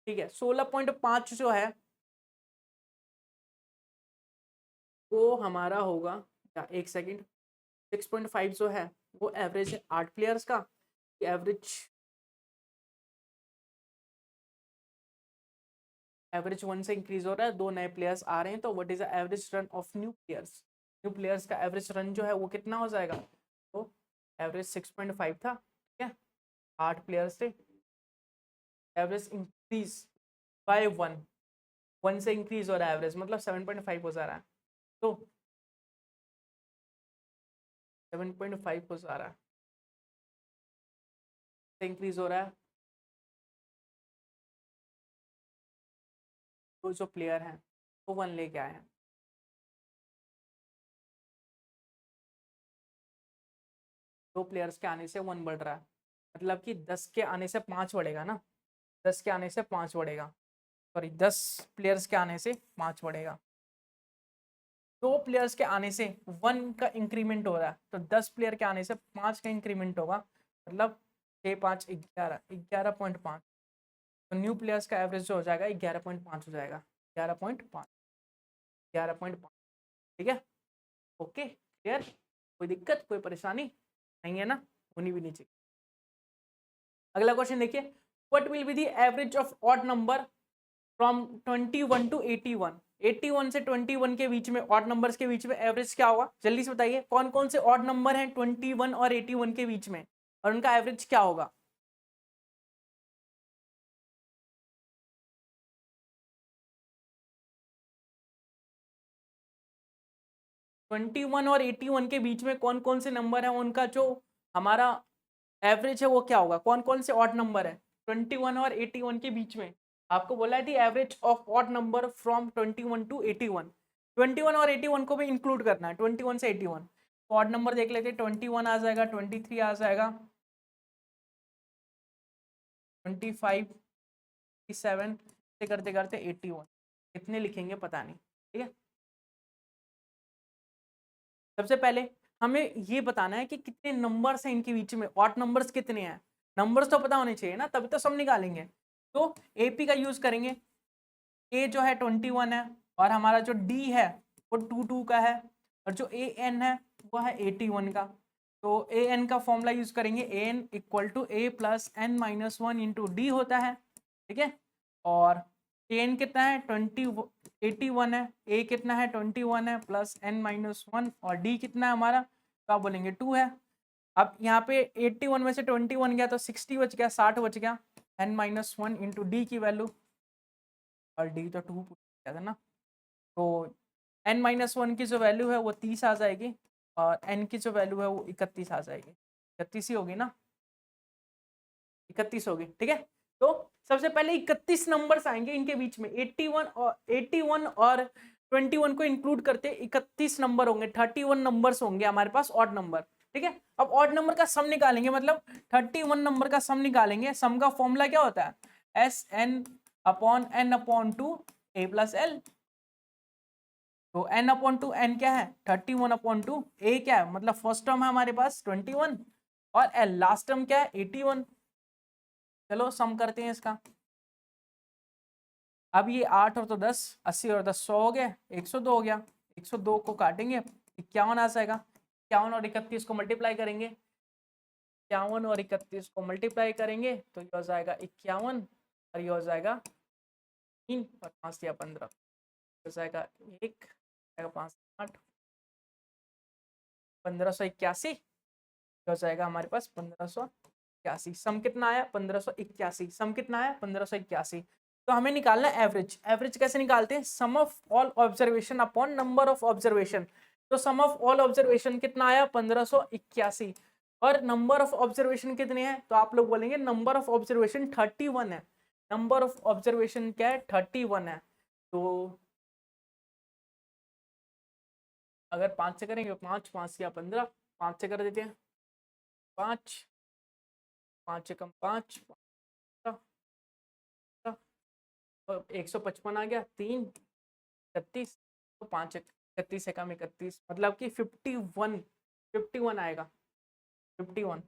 ठीक है, 16.5 जो है वो हमारा होगा क्या, एक सेकेंड, 6.5 जो है वो एवरेज है 8 प्लेयर्स का। एवरेज एवरेज 1 से इंक्रीज हो रहा है, 2 नए प्लेयर्स आ रहे हैं, तो what is the average run of new players. New players का एवरेज रन जो है वो कितना हो जाएगा, तो एवरेज 6.5 था। ठीक है, 8 प्लेयर्स थे, एवरेज इंक्रीज बाय 1, 1 से इंक्रीज हो रहा है एवरेज, मतलब 7.5 हो जा रहा है। तो 7.5 हो जा रहा है, इंक्रीज हो रहा है। तो जो प्लेयर हैं वो 1 लेके आए हैं, 2 प्लेयर्स के आने से 1 बढ़ रहा है, मतलब कि 10 के आने से 5 बढ़ेगा ना, 10 के आने से 5 बढ़ेगा, सॉरी 10 प्लेयर्स के आने से 5 बढ़ेगा। 2 प्लेयर्स के आने से 1 का इंक्रीमेंट हो रहा है, तो 10 प्लेयर के आने से 5 का इंक्रीमेंट होगा, मतलब 6 5 11, 11.5। तो न्यू प्लेयर्स का एवरेज जो हो जाएगा 11.5 हो जाएगा, 11.5, 11.5। ठीक है, ओके क्लियर, कोई दिक्कत कोई परेशानी नहीं है ना, होनी भी नहीं चाहिए। अगला क्वेश्चन देखिए, what will be the average of odd number from 21 to 81। 81 से 21 के बीच में, ऑड नंबर्स के बीच में एवरेज क्या होगा, जल्दी से बताइए कौन कौन से ऑड नंबर हैं 21 और 81 के बीच में, और उनका एवरेज क्या होगा। 21 और 81 के बीच में कौन कौन से नंबर है, उनका जो हमारा एवरेज है वो क्या होगा, कौन कौन से ऑड नंबर है 21 और 81 के बीच में। आपको बोला है the average of odd number from 21 to 81। 21 और 81 को भी इंक्लूड करना है, 21 से 81। ऑड नंबर देख लेते हैं, 21 आ जाएगा, 23 आ जाएगा, 25, 27 से करते करते 81। कितने लिखेंगे पता नहीं, ठीक है। सबसे पहले हमें ये बताना है कि कितने नंबर्स हैं इनके बीच में, ऑड नंबर्स कितने हैं, नंबर्स तो पता होने चाहिए ना, तभी तो सब निकालेंगे। तो एपी का यूज करेंगे, ए जो है 21 है, और हमारा जो डी है वो 22 का है, और जो ए एन है वो है 81 का। तो ए एन का फॉर्मूला यूज करेंगे, a n equal to a plus n minus 1 into d होता है, ठीक है। और ए एन कितना है 81 है, ए कितना है 21 है, प्लस एन माइनस 1, और डी कितना है हमारा, तो आप बोलेंगे 2 है। अब यहाँ पे 81 में से 21 गया तो 60 बच गया, 60 बच गया, एन माइनस 1 इंटू डी की वैल्यू, और डी तो 2 पूछा था ना, तो एन माइनस 1 की जो वैल्यू है वो 30 आ जाएगी, और एन की जो वैल्यू है वो 31 आ जाएगी, 31 ही होगी ना, 31 होगी, ठीक है। तो सबसे पहले 31 नंबर्स आएंगे इनके बीच में, 81 और 21 को इंक्लूड करते 31 नंबर होंगे, 31 नंबर्स होंगे हमारे पास ऑड नंबर, ठीक है। अब ऑड नंबर का सम निकालेंगे, मतलब 31 नंबर का सम निकालेंगे। सम का फॉर्मूला क्या होता है, S n upon n upon 2 a plus l. तो n अपॉन 2, n क्या है 31 अपॉन 2, a क्या है मतलब फर्स्ट टर्म है हमारे पास 21, और l लास्ट टर्म क्या है 81। चलो सम करते हैं इसका। अब ये 8 और तो 10, 80 और 10 100 हो गया, 102 हो गया। 102 को काटेंगे 51 आ जाएगा, 51 और 31 को मल्टीप्लाई करेंगे, 51 और 31 को मल्टीप्लाई करेंगे तो ये हो जाएगा 51, और ये हो जाएगा 3 और 5 या 15 हो जाएगा 1, 5 8, 1581 हो जाएगा हमारे पास 1581। सम कितना आया 1581, सम कितना आया 1581। तो हमें निकालना है एवरेज। एवरेज कैसे निकालते हैं, sum of all observation upon number of observation. तो सम ऑफ ऑल ऑब्जर्वेशन कितना आया 1581, और नंबर ऑफ ऑब्जर्वेशन कितने हैं, तो आप लोग बोलेंगे नंबर ऑफ ऑब्जर्वेशन 31 है। नंबर ऑफ ऑब्जर्वेशन क्या है 31 है। तो अगर 5 से करेंगे 5, 5 या 15, 5 से कर देते हैं, 5, 5 से कम 5, 155 आ गया, 3 31, तो 5 31 से कम 31, मतलब कि 51 आएगा, 51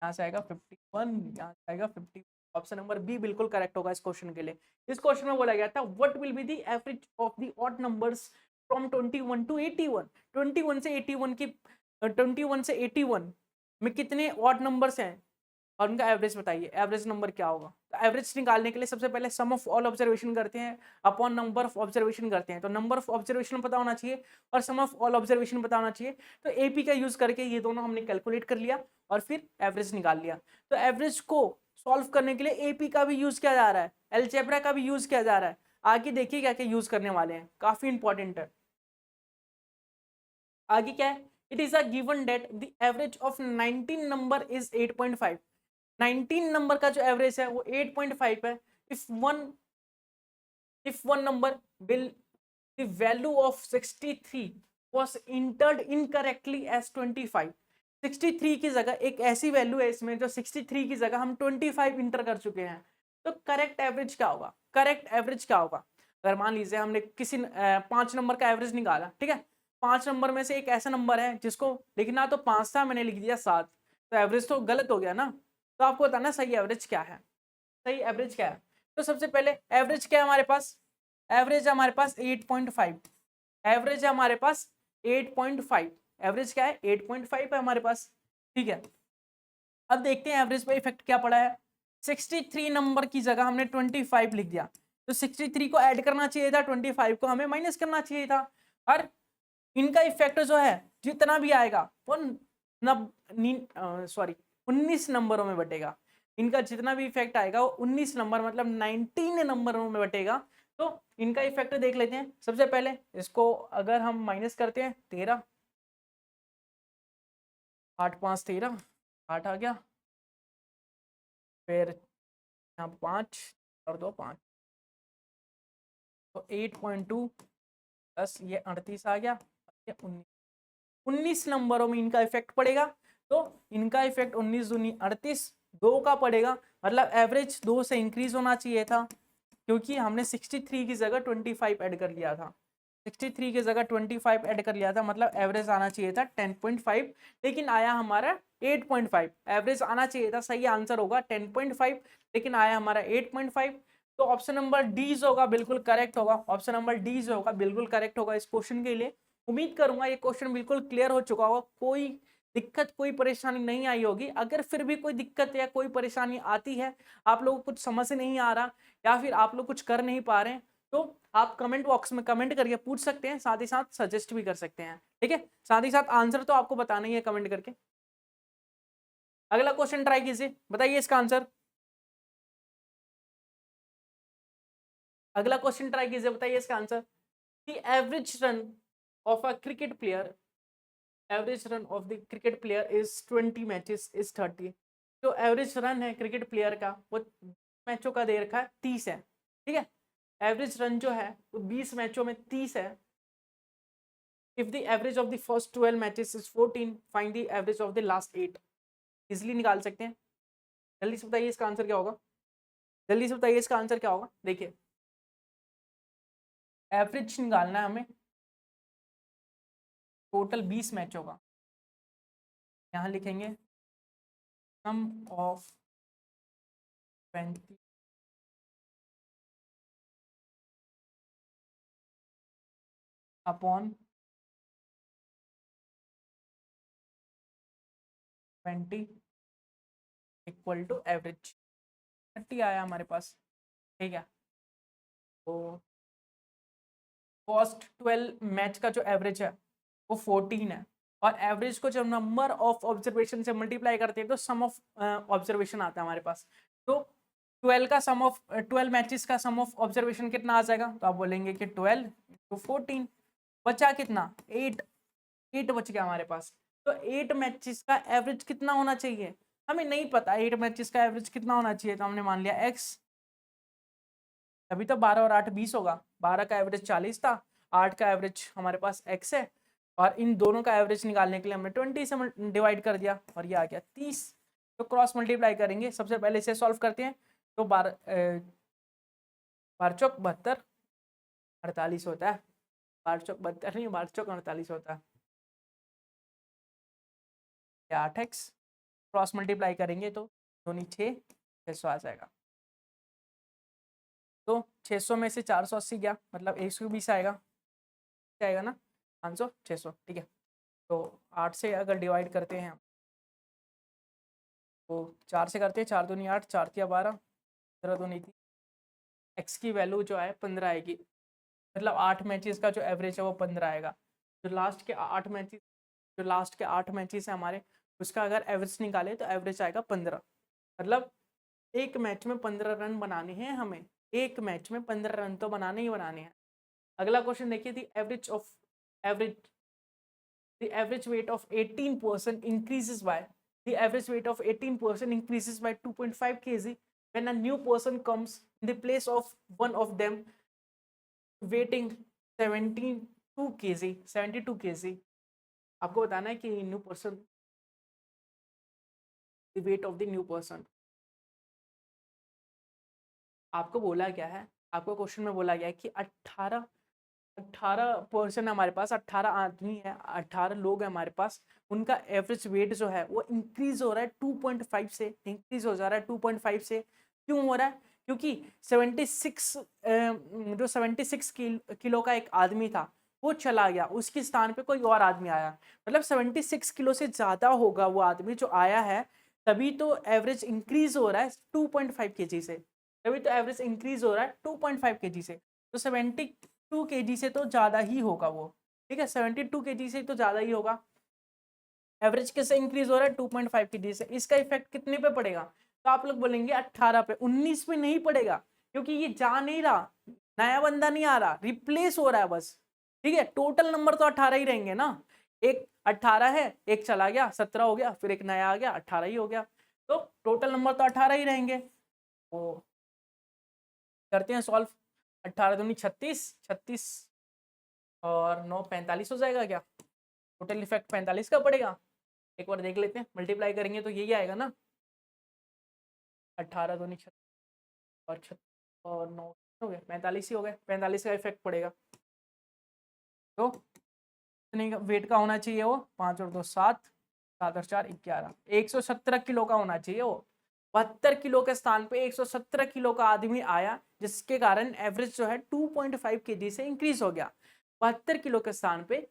यहाँ से आएगा 51, यहाँ से आएगा 50। ऑप्शन नंबर बी बिल्कुल करेक्ट होगा इस क्वेश्चन के लिए। इस क्वेश्चन में बोला गया था what will be the average of the odd numbers from 21 to 81। 21 से 81 की 21 से 81 में कितने ऑड नंबर्स हैं, और उनका एवरेज बताइए, एवरेज नंबर क्या होगा। तो एवरेज निकालने के लिए सबसे पहले सम ऑफ ऑल ऑब्जर्वेशन करते हैं अपॉन नंबर ऑफ ऑब्जर्वेशन करते हैं। तो नंबर ऑफ ऑब्जर्वेशन पता होना चाहिए और सम ऑफ ऑल ऑब्जर्वेशन पता होना चाहिए। तो एपी का यूज करके ये दोनों हमने कैलकुलेट कर लिया और फिर एवरेज निकाल लिया। तो एवरेज को सॉल्व करने के लिए एपी का भी यूज किया जा रहा है, अलजेब्रा का भी यूज किया जा रहा है। आगे देखिए क्या क्या यूज करने वाले हैं, काफी इंपॉर्टेंट है। आगे क्या है, it is a given that the average of 19 number is 8.5। 19 number का जो एवरेज है वो 8.5 है। if one number will the value of 63 was entered incorrectly as 25। 63 की जगह एक ऐसी वैल्यू है इसमें जो 63 की जगह हम 25 इंटर कर चुके हैं, तो करेक्ट एवरेज क्या होगा, करेक्ट एवरेज क्या होगा। अगर मान लीजिए हमने किसी 5 नंबर का एवरेज निकाला, ठीक है, 5 नंबर में से एक ऐसा नंबर है जिसको लिखना तो 5 था, मैंने लिख दिया 7, तो एवरेज तो गलत हो गया ना। तो आपको बताना सही एवरेज क्या है। सही एवरेज क्या है? तो सबसे पहले एवरेज क्या है हमारे पास? एवरेज हमारे पास 8.5, एवरेज है हमारे पास 8.5, एवरेज क्या है 8.5 है हमारे पास, ठीक है। अब देखते हैं एवरेज पे इफेक्ट क्या पड़ा है। 63 नंबर की जगह हमने 25 लिख दिया, तो 63 को ऐड करना चाहिए था, 25 को हमें माइनस करना चाहिए था। और इनका इफेक्ट जो है जितना भी आएगा वो सॉरी 19 नंबरों में बटेगा। इनका जितना भी इफेक्ट आएगा वो 19 नंबर मतलब 19 नंबरों में बटेगा। तो इनका इफेक्ट देख लेते हैं। सबसे पहले इसको अगर हम माइनस करते हैं 13, 8 5 13, 8 आ गया, फिर यहाँ 5 और 2 5, तो 8.2 प्लस ये 38 आ गया, ये 19 नंबरों में इनका इफेक्ट पड़ेगा। तो इनका इफेक्ट 19 दूनी 38, 2 का पड़ेगा, मतलब एवरेज 2 से इंक्रीज होना चाहिए था, क्योंकि हमने 63 की जगह 25 ऐड कर लिया था। 63 की जगह 25 ऐड कर लिया था, मतलब एवरेज आना चाहिए था 10.5, लेकिन आया हमारा 8.5। एवरेज आना चाहिए था, सही आंसर होगा 10.5, लेकिन आया हमारा 8.5। तो ऑप्शन नंबर डी जो होगा बिल्कुल करेक्ट होगा, ऑप्शन नंबर डी जो होगा बिल्कुल करेक्ट होगा इस क्वेश्चन के लिए। उम्मीद करूंगा ये क्वेश्चन बिल्कुल क्लियर हो चुका होगा, कोई दिक्कत कोई परेशानी नहीं आई होगी। अगर फिर भी कोई दिक्कत या कोई परेशानी आती है, आप लोगों को कुछ समझ नहीं आ रहा या फिर आप लोग कुछ कर नहीं पा रहे हैं, तो आप कमेंट बॉक्स में कमेंट करके पूछ सकते हैं, साथ ही साथ सजेस्ट भी कर सकते हैं, ठीक है। साथ ही साथ आंसर तो आपको बताना ही है कमेंट करके। अगला क्वेश्चन ट्राई कीजिए, बताइए इसका आंसर। अगला क्वेश्चन ट्राई कीजिए, बताइए इसका answer. The average run of a cricket player, average run of the cricket player is 20 matches is 30। जो एवरेज रन है क्रिकेट प्लेयर का वो मैचों का दे रखा है 30 है, ठीक है। एवरेज रन जो है वो 20 मैचों में 30 है। If the average of the first 12 matches is 14, find the average of the last 8। Easily निकाल सकते हैं। जल्दी से बताइए इसका आंसर क्या होगा, जल्दी से बताइए इसका आंसर क्या होगा। देखिए एवरेज निकालना है हमें टोटल 20 मैचों का। यहाँ लिखेंगे sum of 20 upon 20 equal to average. 30 आया हमारे पास, ठीक है। तो फर्स्ट 12 मैच का जो एवरेज है वो 14 है, और एवरेज को जब नंबर ऑफ ऑब्जर्वेशन से मल्टीप्लाई करते हैं तो सम ऑफ ऑब्जर्वेशन आता है हमारे पास। तो 12 का सम ऑफ 12 मैचेस का सम ऑफ ऑब्जर्वेशन कितना आ जाएगा, तो आप बोलेंगे कि 12 तो 14, बचा कितना 8, 8 बच गया हमारे पास। तो 8 मैचेस का एवरेज कितना होना चाहिए, हमें नहीं पता 8 मैचेस का एवरेज कितना होना चाहिए, तो हमने मान लिया x। अभी तो 12 और 8 20 होगा, 12 का एवरेज 40 था, 8 का एवरेज हमारे पास x है, और इन दोनों का एवरेज निकालने के लिए हमने 20 से डिवाइड कर दिया, और ये आ गया 30। तो क्रॉस मल्टीप्लाई करेंगे, सबसे पहले इसे सॉल्व करते हैं। तो 12 12 चौक 72, 48 होता है। 12 चौक 72 नहीं, 12 चौक 48 होता है। 8x क्रॉस मल्टीप्लाई करेंगे तो दोनों 600 आ जाएगा। तो 600 में से 480 गया, मतलब 120 आएगा, आएगा ना 500 600, ठीक है। तो 8 से अगर डिवाइड करते हैं तो 4 से करते हैं, 4 दूनी 8, 4 तिया 12, 15 दूनी 3, एक्स की वैल्यू जो है 15 आएगी, मतलब 8 मैचेस का जो एवरेज है वो 15 आएगा। जो लास्ट के 8 मैचेस, जो लास्ट के 8 मैचेस है हमारे, उसका अगर एवरेज निकाले तो एवरेज आएगा 15। मतलब एक मैच में 15 रन बनाने हैं हमें, एक मैच में 15 रन तो बनाने ही बनाने हैं। अगला क्वेश्चन देखिए, दी average of average the average weight of 18% increases by the average weight of 18% increases by 2.5 kg when a new person comes in the place of one of them weighting 72 kg 72 kg। आपको बताना है कि new person, the weight of the new person. आपको बोला गया है, आपको question में बोला गया है कि 18% हमारे पास 18 आदमी है, 18 लोग हैं हमारे पास, उनका एवरेज वेट जो है वो इंक्रीज हो रहा है 2.5 से, इंक्रीज हो जा रहा है 2.5 से। क्यों हो रहा है? क्योंकि 76 जो 76 किलो का एक आदमी था वो चला गया, उसके स्थान पे कोई और आदमी आया, मतलब 76 किलो से ज्यादा होगा वो आदमी जो आया है, तभी तो एवरेज इंक्रीज हो रहा है 2.5 केजी से, तभी तो एवरेज इंक्रीज हो रहा है 2.5 केजी से। तो 72 केजी से तो ज्यादा ही होगा वो, ठीक है, 72 केजी से तो ज्यादा ही होगा। एवरेज किससे इंक्रीज हो रहा है? 2.5 केजी से। इसका इफेक्ट कितने पे पड़ेगा? तो आप लोग बोलेंगे 18 पे, 19 पे नहीं पड़ेगा, क्योंकि ये जा नहीं रहा, नया बंदा नहीं आ रहा, रिप्लेस हो रहा है बस, ठीक है। टोटल नंबर तो 18 ही रहेंगे ना, एक 18 है, एक चला गया 17 हो गया, फिर एक नया आ गया 18 ही हो गया, तो टोटल नंबर तो 18 ही रहेंगे। तो करते हैं सॉल्व। 18 दूनी 36, 36 और 9 45 हो जाएगा क्या? टोटल इफेक्ट 45 का पड़ेगा। एक बार देख लेते हैं, मल्टीप्लाई करेंगे तो यही आएगा ना, 18 दूनी 36 और 36 और 9 हो गए 45 ही हो गए, 45 का इफेक्ट पड़ेगा। तो इतने वेट का होना चाहिए वो, 5 और 2 7, 7 और 4 11, 117 किलो का होना चाहिए वो। 72 किलो के स्थान पे 117 किलो का आदमी आया, जिसके कारण एवरेज जो है 2.5 केजी से इंक्रीज हो गया। 72 किलो के स्थान पे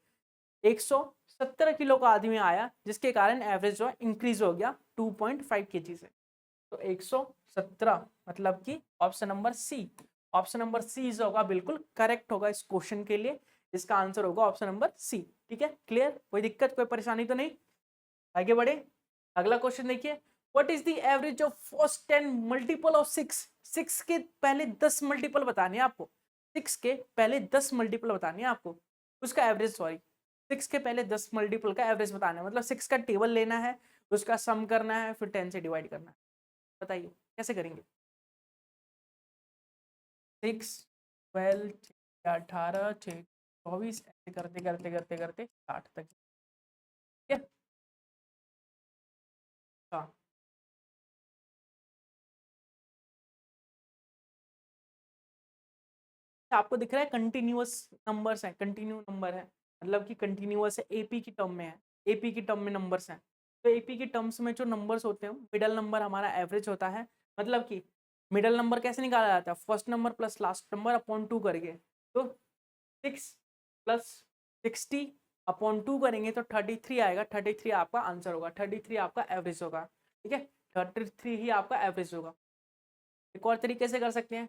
117 किलो का आदमी आया, जिसके कारण एवरेज जो है इंक्रीज हो गया 2.5 केजी से। तो 117 मतलब कि option number C, option number C होगा बिल्कुल करेक्ट होगा इस क्वेश्चन के लिए। इसका आंसर होगा ऑप्शन नंबर सी। ठीक है, क्लियर? कोई दिक्कत, कोई परेशानी तो नहीं? आगे बढ़े, अगला क्वेश्चन देखिए। What is the average of first 10 multiple of 6? 6 के पहले 10 मल्टीपल बताने हैं आपको, 6 के पहले 10 मल्टीपल बताने हैं आपको, उसका एवरेज, सॉरी 6 के पहले 10 मल्टीपल का एवरेज बताना है, मतलब 6 का टेबल लेना है, उसका सम करना है, फिर 10 से डिवाइड करना है। बताइए कैसे करेंगे? 6 12 18 6 24 ऐसे करते करते करते करते 60 तक। ठीक है, हाँ आपको दिख रहा है कंटिन्यूअस नंबर्स हैं, कंटिन्यू नंबर है, मतलब कि कंटिन्यूअस है, एपी की टर्म में है, एपी की टर्म में नंबर्स हैं। तो एपी की टर्म्स में जो नंबर्स होते हैं, मिडल नंबर हमारा एवरेज होता है, मतलब कि मिडल नंबर कैसे निकाला जाता है? First number plus last number upon 2 करके। तो 6 प्लस 60 अपॉन 2 करेंगे तो 33 आएगा, 33 आपका आंसर होगा, 33 आपका एवरेज होगा। ठीक है, 33 ही आपका एवरेज होगा। एक और तरीके से कर सकते हैं,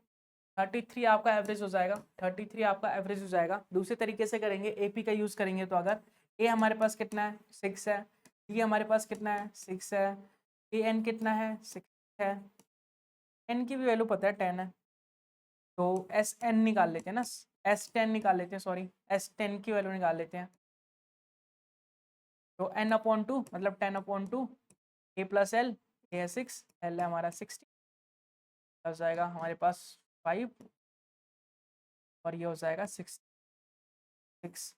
33 आपका एवरेज हो जाएगा, 33 आपका एवरेज हो जाएगा। दूसरे तरीके से करेंगे, एपी का यूज करेंगे, तो अगर ए हमारे पास कितना है 6 है, बी हमारे पास कितना है 6 है, ए एन कितना है 6 है, एन की भी वैल्यू पता है 10 है, तो एस एन निकाल लेते हैं ना, एस 10 निकाल लेते हैं, सॉरी एस 10 की वैल्यू निकाल लेते हैं। तो एन अपॉन 2 मतलब 10 अपॉन 2, ए प्लस एल, ए है 6, एल है हमारा 60, हो जाएगा हमारे पास 5 और ये हो जाएगा 6 6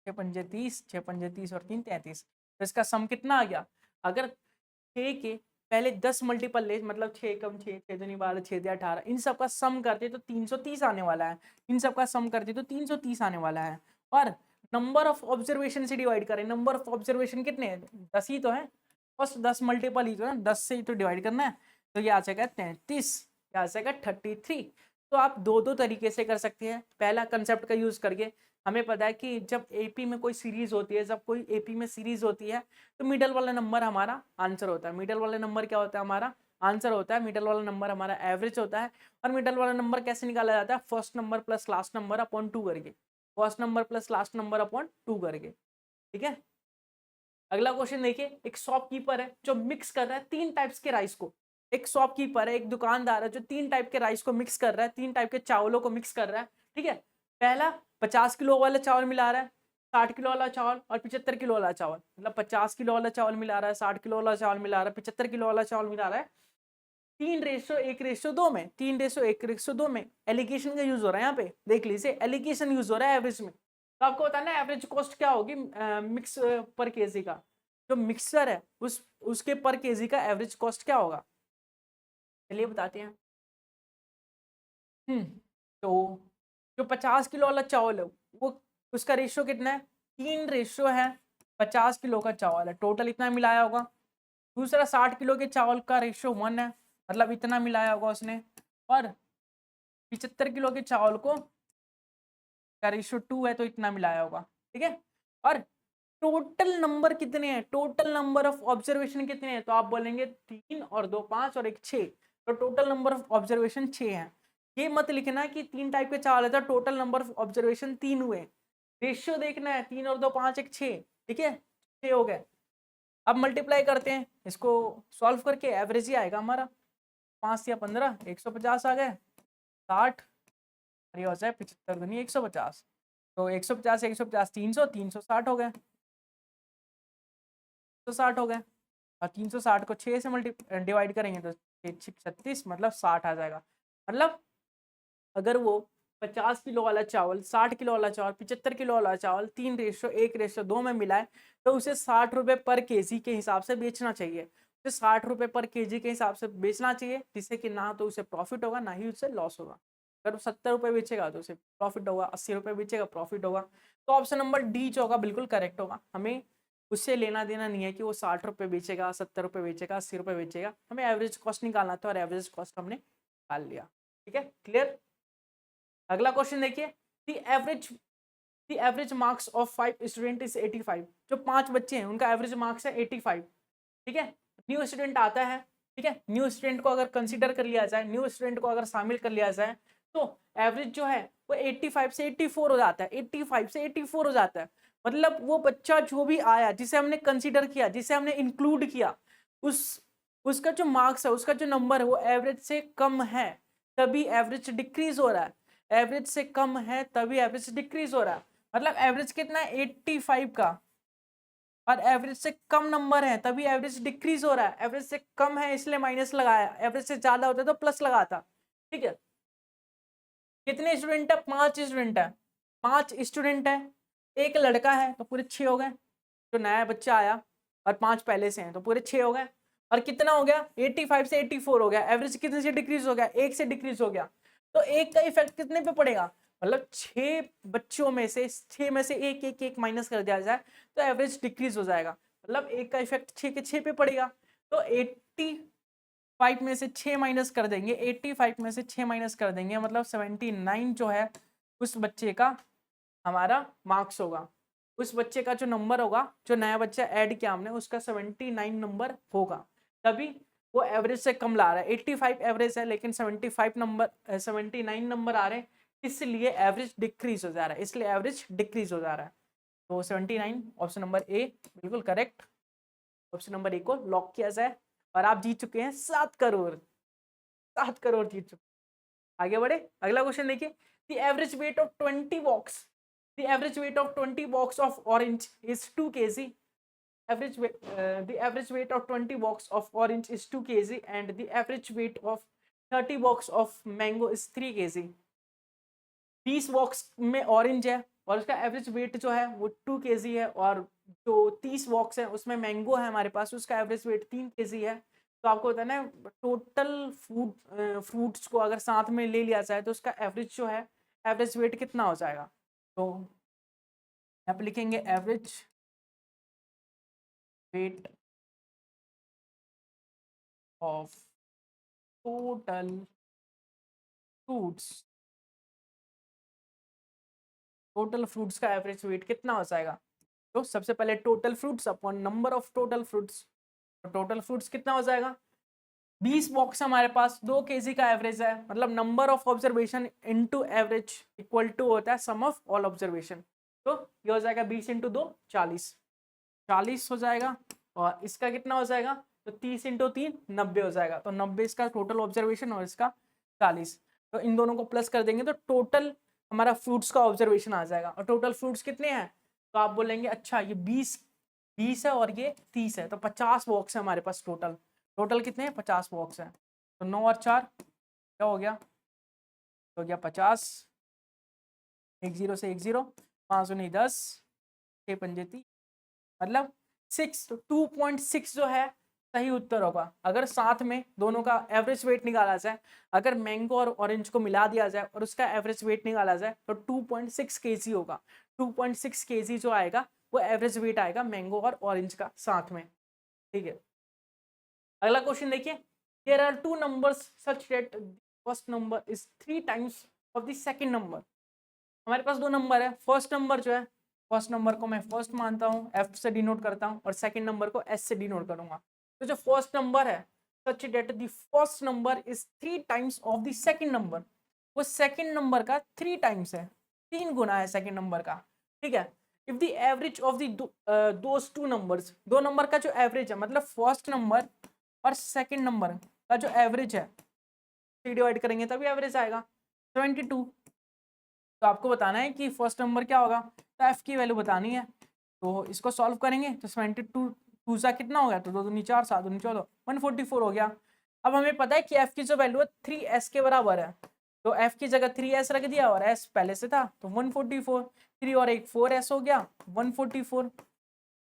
6 पंजे 30, 6 पंजे 30 और 3 33। तो इसका सम कितना आ गया? अगर 6 के पहले 10 मल्टीपल ले, मतलब 6 कम 6 6 दूनी 12 6 दिया 18, इन सब का सम करते तो 330 आने वाला है, इन सब का सम करते तो 330 आने वाला है। और नंबर ऑफ ऑब्जर्वेशन से डिवाइड करें, नंबर ऑफ ऑब्जर्वेशन कितने हैं? 10 ही तो है, बस 10 मल्टीपल ही तो है, 10 से ही तो डिवाइड करना है। तो ये आ जाएगा 33, ये आ जाएगा 33। तो आप दो दो तरीके से कर सकते हैं। पहला कंसेप्ट का यूज करके, हमें पता है कि जब एपी में कोई सीरीज होती है, जब कोई एपी में सीरीज होती है, तो मिडल वाला नंबर हमारा आंसर होता है। मिडल वाला नंबर क्या होता है? हमारा आंसर होता है। मिडल वाला नंबर हमारा एवरेज होता है। और मिडल वाला नंबर कैसे निकाला जाता है? First number plus last number upon 2 करके, first number plus last number upon 2 करके। ठीक है, अगला क्वेश्चन देखिए। एक शॉपकीपर है जो मिक्स कर रहा है 3 टाइप्स के राइस को। एक शॉपकीपर है, एक दुकानदार है जो 3 टाइप के राइस को मिक्स कर रहा है, 3 टाइप के चावलों को मिक्स कर रहा है। ठीक है, पहला 50 किलो वाला चावल मिला रहा है, 60 किलो वाला चावल और 75 किलो वाला चावल, मतलब 50 किलो वाला चावल मिला रहा है, 60 किलो वाला चावल मिला रहा है, 75 किलो वाला चावल मिला रहा है। 3:1:2 में, 3:1:2 में एलिगेशन का यूज हो रहा है। यहाँ पे देख लीजिए, एलिगेशन यूज हो रहा है एवरेज में। तो आपको बताना है एवरेज कॉस्ट क्या होगी मिक्स पर केजी का। जो मिक्सर है उसके पर केजी का एवरेज कॉस्ट क्या होगा, चलिए बताते हैं। तो जो 50 किलो वाला चावल है वो, उसका रेशियो कितना है? 3 रेशियो है 50 किलो का चावल है, टोटल इतना मिलाया होगा। दूसरा 60 किलो के चावल का रेशियो 1 है, मतलब इतना मिलाया होगा उसने, और 75 किलो के चावल को का रेशियो 2 है तो इतना मिलाया होगा, ठीक है। और टोटल नंबर कितने हैं, टोटल नंबर ऑफ ऑब्जर्वेशन कितने हैं, तो आप बोलेंगे 3 और 2 5 और 1 6, तो टोटल नंबर ऑफ ऑब्जर्वेशन 6 है। ये मत लिखना कि 3 टाइप के चावल है तो टोटल नंबर ऑफ ऑब्जर्वेशन 3 हुए, रेशियो देखना है 3 और 2 5 1 6, ठीक है, 6 हो गए। अब मल्टीप्लाई करते हैं इसको, सॉल्व करके एवरेज ही आएगा हमारा, 5 या 15 150 आ गए, 60 और ये हो जाए 75 दुनी 150, तो 150 150 300 360 हो गए, 360 हो गए। और 360 को 6 से डिवाइड करेंगे तो 36 मतलब 60 आ जाएगा। मतलब अगर वो 50 किलो वाला चावल, 60 किलो वाला चावल, 75 किलो वाला चावल 3:1:2 में मिलाए तो उसे 60 रुपये पर केजी के हिसाब से बेचना चाहिए, उसे 60 रुपये पर केजी के हिसाब से बेचना चाहिए, जिससे कि ना तो उसे प्रॉफिट होगा ना ही उससे लॉस होगा। अगर 70 रुपये बेचेगा तो उसे प्रॉफिट होगा, 80 रुपये बेचेगा प्रॉफिट होगा। तो ऑप्शन नंबर डी जो होगा बिल्कुल करेक्ट होगा। हमें उससे लेना देना नहीं है कि वो 60 रुपये बेचेगा, 70 रुपये बेचेगा, 80 रुपये बेचेगा, हमें एवरेज कॉस्ट निकालना था और एवरेज कॉस्ट हमने निकाल लिया, ठीक है, क्लियर। अगला क्वेश्चन देखिए, the average marks of 5 student is 85। जो 5 बच्चे हैं उनका एवरेज मार्क्स है 85, ठीक है। न्यू स्टूडेंट आता है, ठीक है, न्यू स्टूडेंट को अगर कंसीडर कर लिया जाए, न्यू स्टूडेंट को अगर शामिल कर लिया जाए तो एवरेज जो है वो 85 से 84 हो जाता है, 85 से 84 हो जाता है। मतलब वो बच्चा जो भी आया, जिसे हमने कंसीडर किया, जिसे हमने इंक्लूड किया, उस उसका जो मार्क्स है, उसका जो नंबर है वो एवरेज से कम है, तभी एवरेज डिक्रीज हो रहा है, एवरेज से कम है तभी एवरेज डिक्रीज हो रहा है। मतलब एवरेज कितना है 85 का, और एवरेज से कम नंबर है तभी एवरेज डिक्रीज हो रहा है, एवरेज से कम है इसलिए माइनस लगाया, एवरेज से ज्यादा होता तो प्लस लगाता, ठीक है। कितने स्टूडेंट है, 5 स्टूडेंट है, 5 स्टूडेंट है, एक लड़का है तो पूरे 6 हो गए, जो नया बच्चा आया, और 5 पहले से हैं तो पूरे 6 हो गए। और कितना हो गया, 85 से 84 हो गया, एवरेज कितने से डिक्रीज हो गया, 1 से डिक्रीज हो गया। तो एक का इफेक्ट कितने पे पड़ेगा, मतलब 6 बच्चों में से 6 में से एक एक एक माइनस कर दिया जाए तो एवरेज डिक्रीज हो जाएगा, मतलब एक का इफेक्ट 6 के 6 पे पड़ेगा। तो 85 में से 6 माइनस कर देंगे, 85 में से 6 माइनस कर देंगे, मतलब 79 जो है उस बच्चे का हमारा मार्क्स होगा, उस बच्चे का जो नंबर होगा, जो नया बच्चा ऐड किया हमने उसका 79 नंबर होगा, तभी वो एवरेज से कम ला रहा है। 85 एवरेज है लेकिन 79 नंबर आ रहे हैं, इसलिए एवरेज डिक्रीज हो जा रहा है, इसलिए एवरेज डिक्रीज हो जा रहा है। तो 79 ऑप्शन नंबर ए बिल्कुल करेक्ट, ऑप्शन नंबर ए को लॉक किया जाए। और आप जीत चुके हैं 7 करोड़, 7 करोड़ जीत चुके। आगे बढ़े, अगला क्वेश्चन देखिए, the average weight of 20 box, the average weight of 20 box of orange is 2 kg. The average weight of 20 box of orange is 2 kg and the average weight of 30 box of mango is 3 kg. 20 box में orange है और उसका average weight जो है वो 2 kg है, और जो 30 बॉक्स है उसमें मैंगो है हमारे पास, उसका एवरेज वेट 3 kg है। तो आपको होता है ना, टोटल फ्रूट्स को अगर साथ में ले लिया जाए तो उसका एवरेज जो है, एवरेज वेट कितना हो जाएगा। तो यहाँ पे लिखेंगे average weight of total fruits, total fruits का एवरेज वेट कितना हो जाएगा। तो सबसे पहले total fruits upon number of total fruits, तो टोटल फ्रूट्स कितना हो जाएगा, 20 बॉक्स हमारे पास 2 kg का एवरेज है, मतलब number of observation into average equal to होता है सम ऑफ ऑल ऑब्जर्वेशन। तो ये हो जाएगा 20 इंटू 2 40 हो जाएगा, और इसका कितना हो जाएगा, तो 30 इंटू 3 90 हो जाएगा, तो 90 इसका टोटल ऑब्जर्वेशन और इसका 40, तो इन दोनों को प्लस कर देंगे तो टोटल हमारा फ्रूट्स का ऑब्जर्वेशन आ जाएगा। और टोटल फ्रूट्स कितने हैं, तो आप बोलेंगे अच्छा ये 20 है और ये 30 है, तो 50 बॉक्स है हमारे पास टोटल, टोटल कितने हैं 50 बॉक्स हैं। तो 9 और 4 क्या हो गया, तो हो गया 50, 1 0 से 1 0, 5 नहीं 10, 6 पंजे 30, मतलब 6, तो 2.6 जो है सही उत्तर होगा। अगर साथ में दोनों का एवरेज वेट निकाला जाए, अगर मैंगो और ऑरेंज को मिला दिया जाए और उसका एवरेज वेट निकाला जाए तो 2.6 kg होगा, 2.6 kg जो आएगा वो एवरेज वेट आएगा मैंगो और ऑरेंज का साथ में, ठीक है। अगला क्वेश्चन देखिए, there are two numbers such that first number is 3 times of the second number. हमारे पास दो नंबर है, फर्स्ट नंबर जो है, फर्स्ट नंबर को मैं फर्स्ट मानता हूँ, एफ से डिनोट करता हूँ, और सेकंड नंबर को एस से डिनोट करूंगा। तो जो फर्स्ट नंबर है such that the first number is 3 times of the second number, वो सेकंड नंबर का 3 टाइम्स है, 3 गुना है सेकंड नंबर का, ठीक है। If the average of those two numbers, दो नंबर का जो एवरेज है, मतलब फर्स्ट नंबर और सेकंड नंबर का जो एवरेज है, डिवाइड करेंगे तभी एवरेज आएगा 72। तो आपको बताना है कि फर्स्ट नंबर क्या होगा, तो एफ की वैल्यू बतानी है। तो इसको सॉल्व करेंगे तो 72 टू सा कितना हो गया, तो 2 दूनी 4 7 दूनी 14, 144 हो गया। अब हमें पता है कि एफ की जो वैल्यू है 3s के बराबर है, तो एफ की जगह 3s रख दिया और s पहले से था, तो 144, 3 और 1 4s हो गया 144।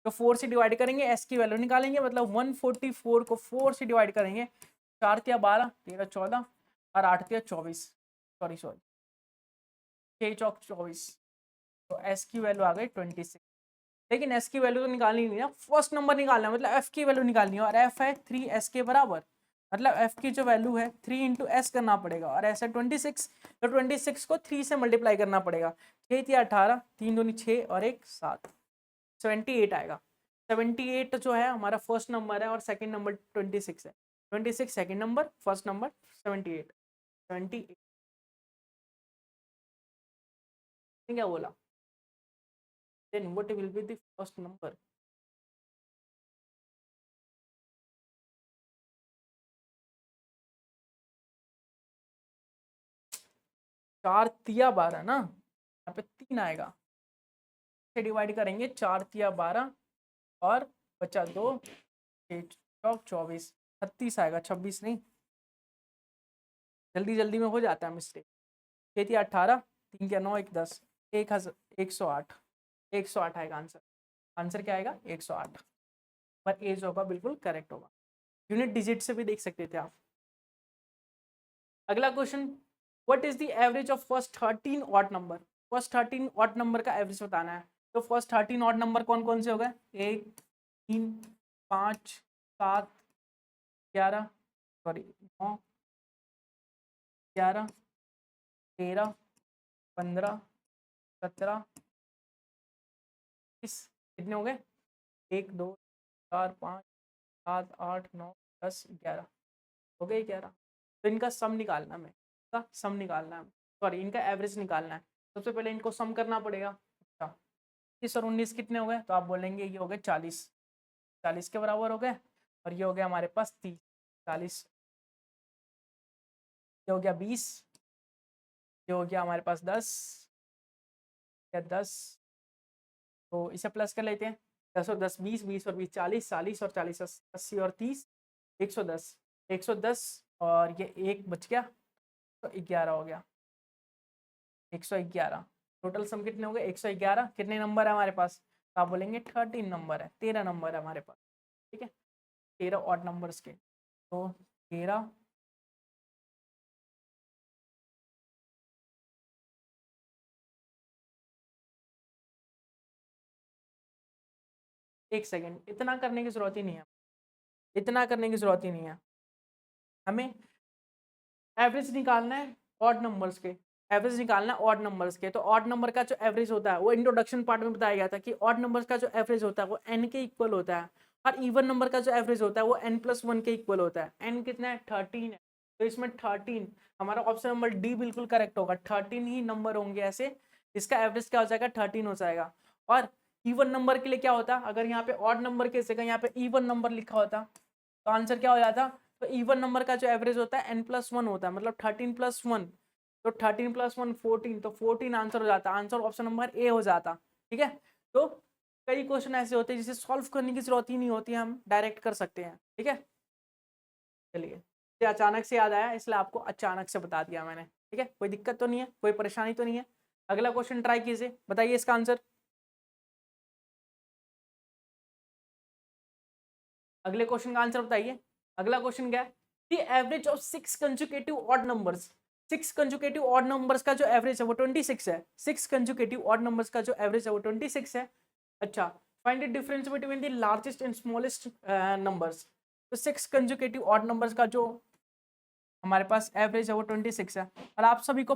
तो 4 से डिवाइड करेंगे, s की वैल्यू निकालेंगे, मतलब 144 को 4 से डिवाइड करेंगे, 4 तिया 12, 13 14 और 8 तिया 24, सॉरी 6 चौक 24, तो s की वैल्यू आ गई 26। लेकिन s की वैल्यू तो निकालनी नहीं है, फर्स्ट नंबर निकालना है, मतलब f की वैल्यू निकालनी है, और f है 3s के बराबर, मतलब f की जो वैल्यू है 3 इंटू एस करना पड़ेगा, और s है 26, तो 26 को 3 से मल्टीप्लाई करना पड़ेगा, 6 या 18, 3 दूनी 6 और 1 7, 78 आएगा। 78 जो है हमारा फर्स्ट नंबर है और सेकंड नंबर 26 है, 26 सेकंड नंबर, फर्स्ट नंबर 78, 78 क्या बोला, then what will be the first number? चार तिया 12 ना, यहाँ पे 3 आएगा, से डिवाइड करेंगे, 4 तिया 12 और बचा 2, 24, 36 आएगा, 26 नहीं, जल्दी जल्दी में हो जाता है मिस्टेक। 6 तिया 18, 3 क्या 9 1 10, 108, 108 आएगा आंसर। आंसर क्या आएगा 108, पर एज होगा बिल्कुल करेक्ट होगा, यूनिट डिजिट से भी देख सकते थे आप। अगला question, what is the average of first 13 odd number, first 13 odd number का एवरेज बताना है। तो फर्स्ट 13 ऑड नंबर कौन कौन से हो गए, 1 3 5 7 11, सॉरी 9 11 13 15 17 20, कितने हो गए, 1 2 4 5 7 8 9 10 11, हो गए 11। तो इनका सम निकालना है, इनका सम निकालना है, सॉरी इनका एवरेज निकालना है। सबसे पहले इनको सम करना पड़ेगा। अच्छा 30 और 19 कितने हो गए, तो आप बोलेंगे ये हो गए 40, 40 के बराबर हो गए, और ये हो गया हमारे पास 30, 40, ये हो गया 20, ये हो गया हमारे पास 10, या 10, तो इसे प्लस कर लेते हैं, 10 और 10 20, 20 और 20 40, 40 और 40 80 और 30 110, 110 और ये एक बच गया, तो 11 हो गया, 111। टोटल सम कितने हो गए 111। कितने नंबर है हमारे पास, तो आप बोलेंगे 13 नंबर है, 13 नंबर है हमारे पास, ठीक है, 13 ऑड नंबर्स के, तो 13, एक सेकेंड, इतना करने की जरूरत ही नहीं है, इतना करने की जरूरत ही नहीं है, हमें एवरेज निकालना है ऑड नंबर्स के, एवरेज निकालना है ऑड नंबर्स के। तो ऑड नंबर का जो एवरेज होता है, वो इंट्रोडक्शन पार्ट में बताया गया था कि ऑड नंबर्स का जो एवरेज होता है वो n के इक्वल होता है, और इवन नंबर का जो एवरेज होता है वो n+1 के इक्वल होता है। n कितना है 13 है, तो इसमें 13, हमारा ऑप्शन नंबर डी बिल्कुल करेक्ट होगा, 13 ही नंबर होंगे ऐसे, इसका एवरेज क्या हो जाएगा 13 हो जाएगा। और इवन नंबर के लिए क्या होता, अगर यहाँ पे ऑड नंबर के जगह यहाँ पे इवन नंबर लिखा होता, तो आंसर क्या हो जाता, तो इवन नंबर का जो एवरेज होता है n+1 होता है, मतलब 13+1, तो 13+1 14, तो 14 आंसर हो जाता, आंसर ऑप्शन नंबर ए हो जाता, ठीक है। तो कई क्वेश्चन ऐसे होते हैं जिसे सॉल्व करने की जरूरत ही नहीं होती, हम डायरेक्ट कर सकते हैं, ठीक है। चलिए, ये अचानक से याद आया इसलिए आपको अचानक से बता दिया मैंने, ठीक है, कोई दिक्कत तो नहीं है, कोई परेशानी तो नहीं है। अगला क्वेश्चन ट्राई कीजिए, बताइए इसका आंसर। अगले क्वेश्चन का आंसर बताइए। अगला क्वेश्चन क्या है, the average of 6 consecutive odd numbers, 6 consecutive odd numbers का जो एवरेज है वो 26 है, 6 कंसेक्यूटिव ऑड नंबर्स का जो एवरेज है वो 26 है। अच्छा, find the difference between the largest and smallest numbers, तो 6 कंजुकेटिव ऑड नंबर्स का जो हमारे पास एवरेज है वो 26 है। और आप सभी को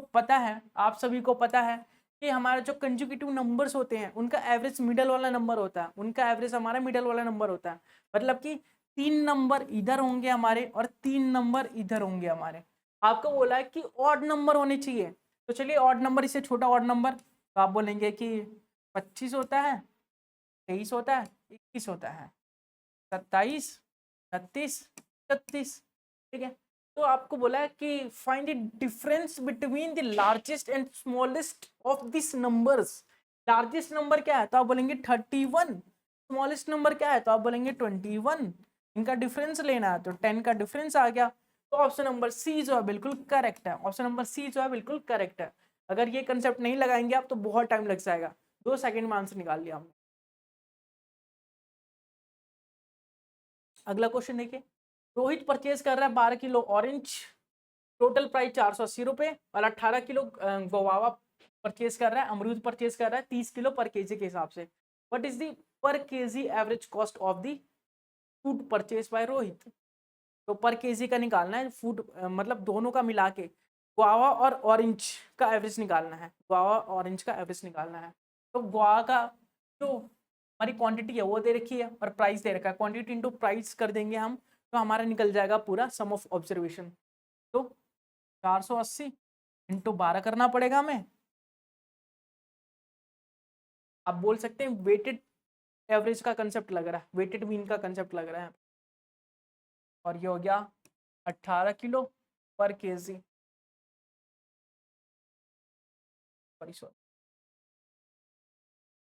पता है कि हमारे जो कंजुकेटिव नंबर्स होते हैं उनका एवरेज मिडल वाला नंबर होता है, उनका एवरेज हमारा मिडल वाला नंबर होता है। मतलब कि 3 नंबर इधर होंगे हमारे और 3 नंबर इधर होंगे हमारे। आपको बोला है कि ऑड नंबर होने चाहिए, तो चलिए ऑड नंबर, इससे छोटा ऑड नंबर, तो आप बोलेंगे कि 25 होता है, 23 होता है, 21 होता है, 27, 36, 36। ठीक है, तो आपको बोला है कि find the difference between the largest and smallest of this numbers. Largest number क्या है तो आप बोलेंगे 31, स्मॉलेस्ट नंबर क्या है तो आप बोलेंगे 21। इनका डिफरेंस लेना है तो 10 का डिफरेंस आ गया। तो ऑप्शन नंबर सी जो है बिल्कुल करेक्ट है, ऑप्शन नंबर सी जो है बिल्कुल करेक्ट है। अगर ये कंसेप्ट नहीं लगाएंगे आप तो बहुत टाइम लग जाएगा, 2 सेकंड में आंसर निकाल लिया हमने। अगला क्वेश्चन देखिए, रोहित परचेज कर रहा है 12 किलो ऑरेंज, टोटल प्राइस 480 रुपए, और 18 किलो गोवावा परचेज कर रहा है, अमरूद परचेज कर रहा है 30 किलो पर केजी के हिसाब से। व्हाट इज द पर KG average cost of the food purchase by Rohit. तो पर केजी का निकालना है फूड, मतलब दोनों का मिला के गुआवा और ऑरेंज का एवरेज निकालना है, गुआवा ऑरेंज का एवरेज निकालना है। तो गुआवा का जो हमारी क्वांटिटी है वो दे रखी है और प्राइस दे रखा है, क्वांटिटी इंटू प्राइस कर देंगे हम तो हमारा निकल जाएगा पूरा सम ऑफ ऑब्जर्वेशन। तो 480 इंटू 12 करना पड़ेगा हमें। आप बोल सकते हैं वेटेड एवरेज का कंसेप्ट लग रहा है, वेटेड मीन का कंसेप्ट लग रहा है। और ये हो गया 18 किलो पर केजी, सॉरी,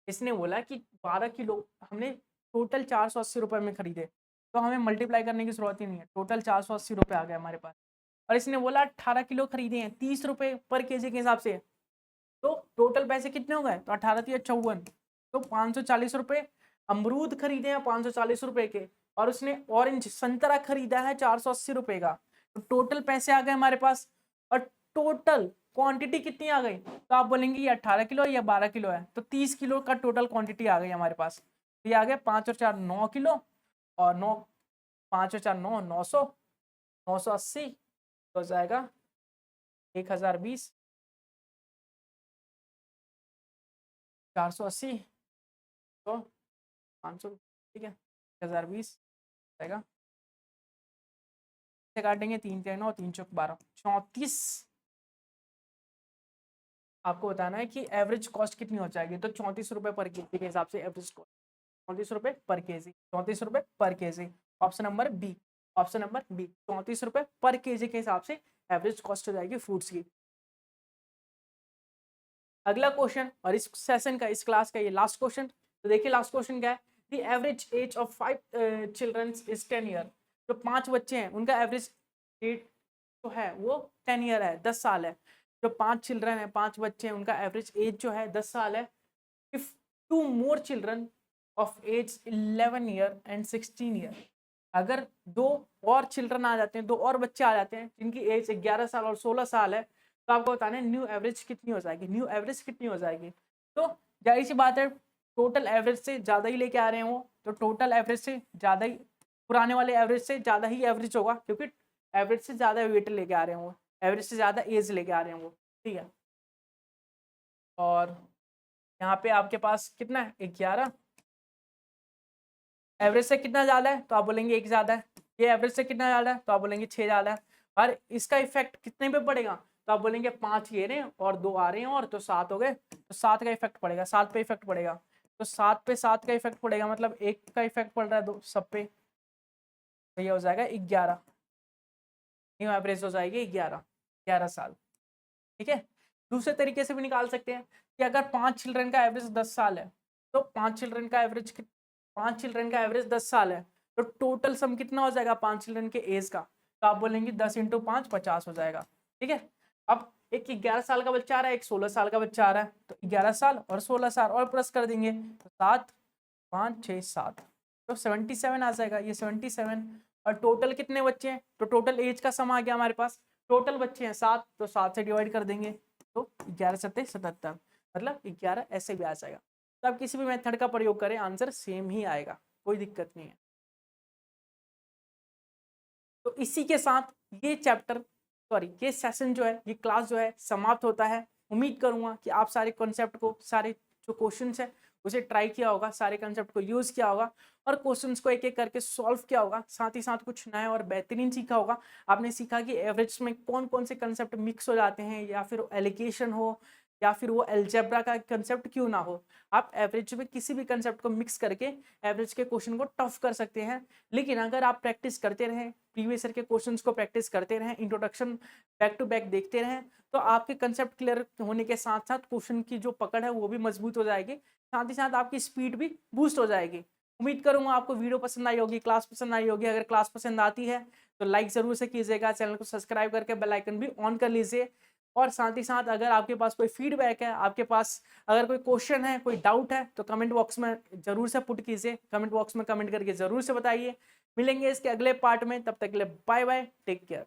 इसने बोला कि 12 किलो हमने टोटल 480 रुपए में खरीदे, तो हमें मल्टीप्लाई करने की जरूरत ही नहीं है, टोटल 480 रुपए आ गए हमारे पास। और इसने बोला 18 किलो खरीदे हैं 30 रुपए पर केजी के हिसाब से, तो टोटल पैसे कितने हो गए तो 18 × 54, तो 540 रुपए। अमरूद खरीदे हैं 540 रुपए के, और उसने ऑरेंज संतरा खरीदा है 480 रुपए का, तो टोटल पैसे आ गए हमारे पास। और टोटल क्वांटिटी कितनी आ गई तो आप बोलेंगे ये 18 किलो या 12 किलो है, तो 30 किलो का टोटल क्वांटिटी आ गई हमारे पास। तो ये आ गया 5 और 4 9 किलो, और 9 5 और 4 9 900, 980 हो जाएगा 1020, 480 तो 500, ठीक है 1020 जाएगा, से काटेंगे 3 3 9 3 चौक 12 34। आपको बताना है कि एवरेज कॉस्ट कितनी हो जाएगी, तो 34 रुपए पर केजी के हिसाब से एवरेज कॉस्ट 34 रुपए पर केजी, 34 रुपए per kg. Option number B, option number B 34 रुपए पर केजी के हिसाब से एवरेज कॉस्ट हो जाएगी फ्रूट्स की। अगला क्वेश्चन, और इस सेशन का, इस क्लास का ये लास्ट क्वेश्चन। तो देखिए लास्ट क्वेश्चन क्या है, the average age of 5 children is 10 year. जो 5 बच्चे हैं उनका एवरेज एज जो है वो 10 ईयर है, 10 साल है। जो 5 चिल्ड्रन है, 5 बच्चे हैं, उनका एवरेज एज जो है 10 साल है। If 2 more children of age 11 year and 16 year, अगर 2 और चिल्ड्रन आ जाते हैं, 2 और बच्चे आ जाते हैं जिनकी एज 11 साल और 16 साल है, तो आपको बताना है न्यू एवरेज कितनी हो जाएगी, न्यू एवरेज कितनी हो जाएगी। तो जाहिर सी बात है टोटल एवरेज से ज़्यादा ही लेके आ रहे हैं वो, तो टोटल एवरेज से ज़्यादा ही, पुराने वाले एवरेज से ज़्यादा ही एवरेज होगा, क्योंकि एवरेज से ज़्यादा वेट लेके आ रहे हैं वो, एवरेज से ज़्यादा एज लेके आ रहे हैं वो, ठीक है। और यहाँ पे आपके पास कितना है 11, एवरेज से कितना ज़्यादा है तो आप बोलेंगे 1 ज़्यादा है, ये एवरेज से कितना ज़्यादा है तो आप बोलेंगे 6 ज़्यादा है। और इसका इफेक्ट कितने पे पड़ेगा तो आप बोलेंगे 5 ये रहे और 2 आ रहे हैं, और तो 7 हो गए, तो 7 का इफेक्ट पड़ेगा, 7 पे इफेक्ट पड़ेगा। तो 7 पे 7 का इफेक्ट पड़ेगा, मतलब 1 का इफेक्ट पड़ रहा है दो सब पे, तो ये हो जाएगा 11, न्यू एवरेज हो जाएगी 11 साल, ठीक है। दूसरे तरीके से भी निकाल सकते हैं कि अगर 5 चिल्ड्रन का एवरेज 10 साल है, तो 5 चिल्ड्रन का एवरेज 10 साल है, तो टोटल सम कितना हो जाएगा 5 चिल्ड्रन के एज का, तो आप बोलेंगे 10 × 5 50 हो जाएगा, ठीक है। अब एक 11 साल का बच्चा आ रहा है, एक 16 साल का बच्चा आ रहा है, तो 11 साल और 16 साल और प्लस कर देंगे, तो 7 5 6 7, तो 77 आ जाएगा, ये 77। और टोटल कितने बच्चे हैं, तो टोटल एज का सम आ गया हमारे पास, टोटल बच्चे हैं 7, तो 7 से डिवाइड कर देंगे, तो 11 7 77, मतलब 11 ऐसे भी आ जाएगा। तो आप किसी भी मेथड का प्रयोग करें आंसर सेम ही आएगा, कोई दिक्कत नहीं है। तो इसी के साथ ये ये सेशन जो है, ये क्लास जो है समाप्त होता है। उम्मीद करूंगा कि आप सारे कॉन्सेप्ट को, सारे जो क्वेश्चंस है उसे ट्राई किया होगा, सारे कॉन्सेप्ट को यूज किया होगा और क्वेश्चंस को एक एक करके सॉल्व किया होगा। साथ ही साथ कुछ नया और बेहतरीन सीखा होगा। आपने सीखा कि एवरेज में कौन कौन से कंसेप्ट मिक्स हो जाते हैं, या फिर एलिगेशन हो या फिर वो अलजेब्रा का कंसेप्ट क्यों ना हो, आप एवरेज में किसी भी कंसेप्ट को मिक्स करके एवरेज के क्वेश्चन को टफ कर सकते हैं। लेकिन अगर आप प्रैक्टिस करते रहें, प्रीवियस ईयर के क्वेश्चंस को प्रैक्टिस करते रहें, इंट्रोडक्शन बैक टू बैक देखते रहें, तो आपके कंसेप्ट क्लियर होने के साथ साथ क्वेश्चन की जो पकड़ है वो भी मजबूत हो जाएगी, साथ ही साथ आपकी स्पीड भी बूस्ट हो जाएगी। उम्मीद करूंगा आपको वीडियो पसंद आई होगी, क्लास पसंद आई होगी। अगर क्लास पसंद आती है तो लाइक जरूर से कीजिएगा, चैनल को सब्सक्राइब करके बेल आइकन भी ऑन कर लीजिए। और साथ ही साथ अगर आपके पास कोई फीडबैक है, आपके पास अगर कोई क्वेश्चन है, कोई डाउट है, तो कमेंट बॉक्स में जरूर से पुट कीजिए। कमेंट बॉक्स में कमेंट करके जरूर से बताइए। मिलेंगे इसके अगले पार्ट में, तब तक के लिए बाय बाय, टेक केयर।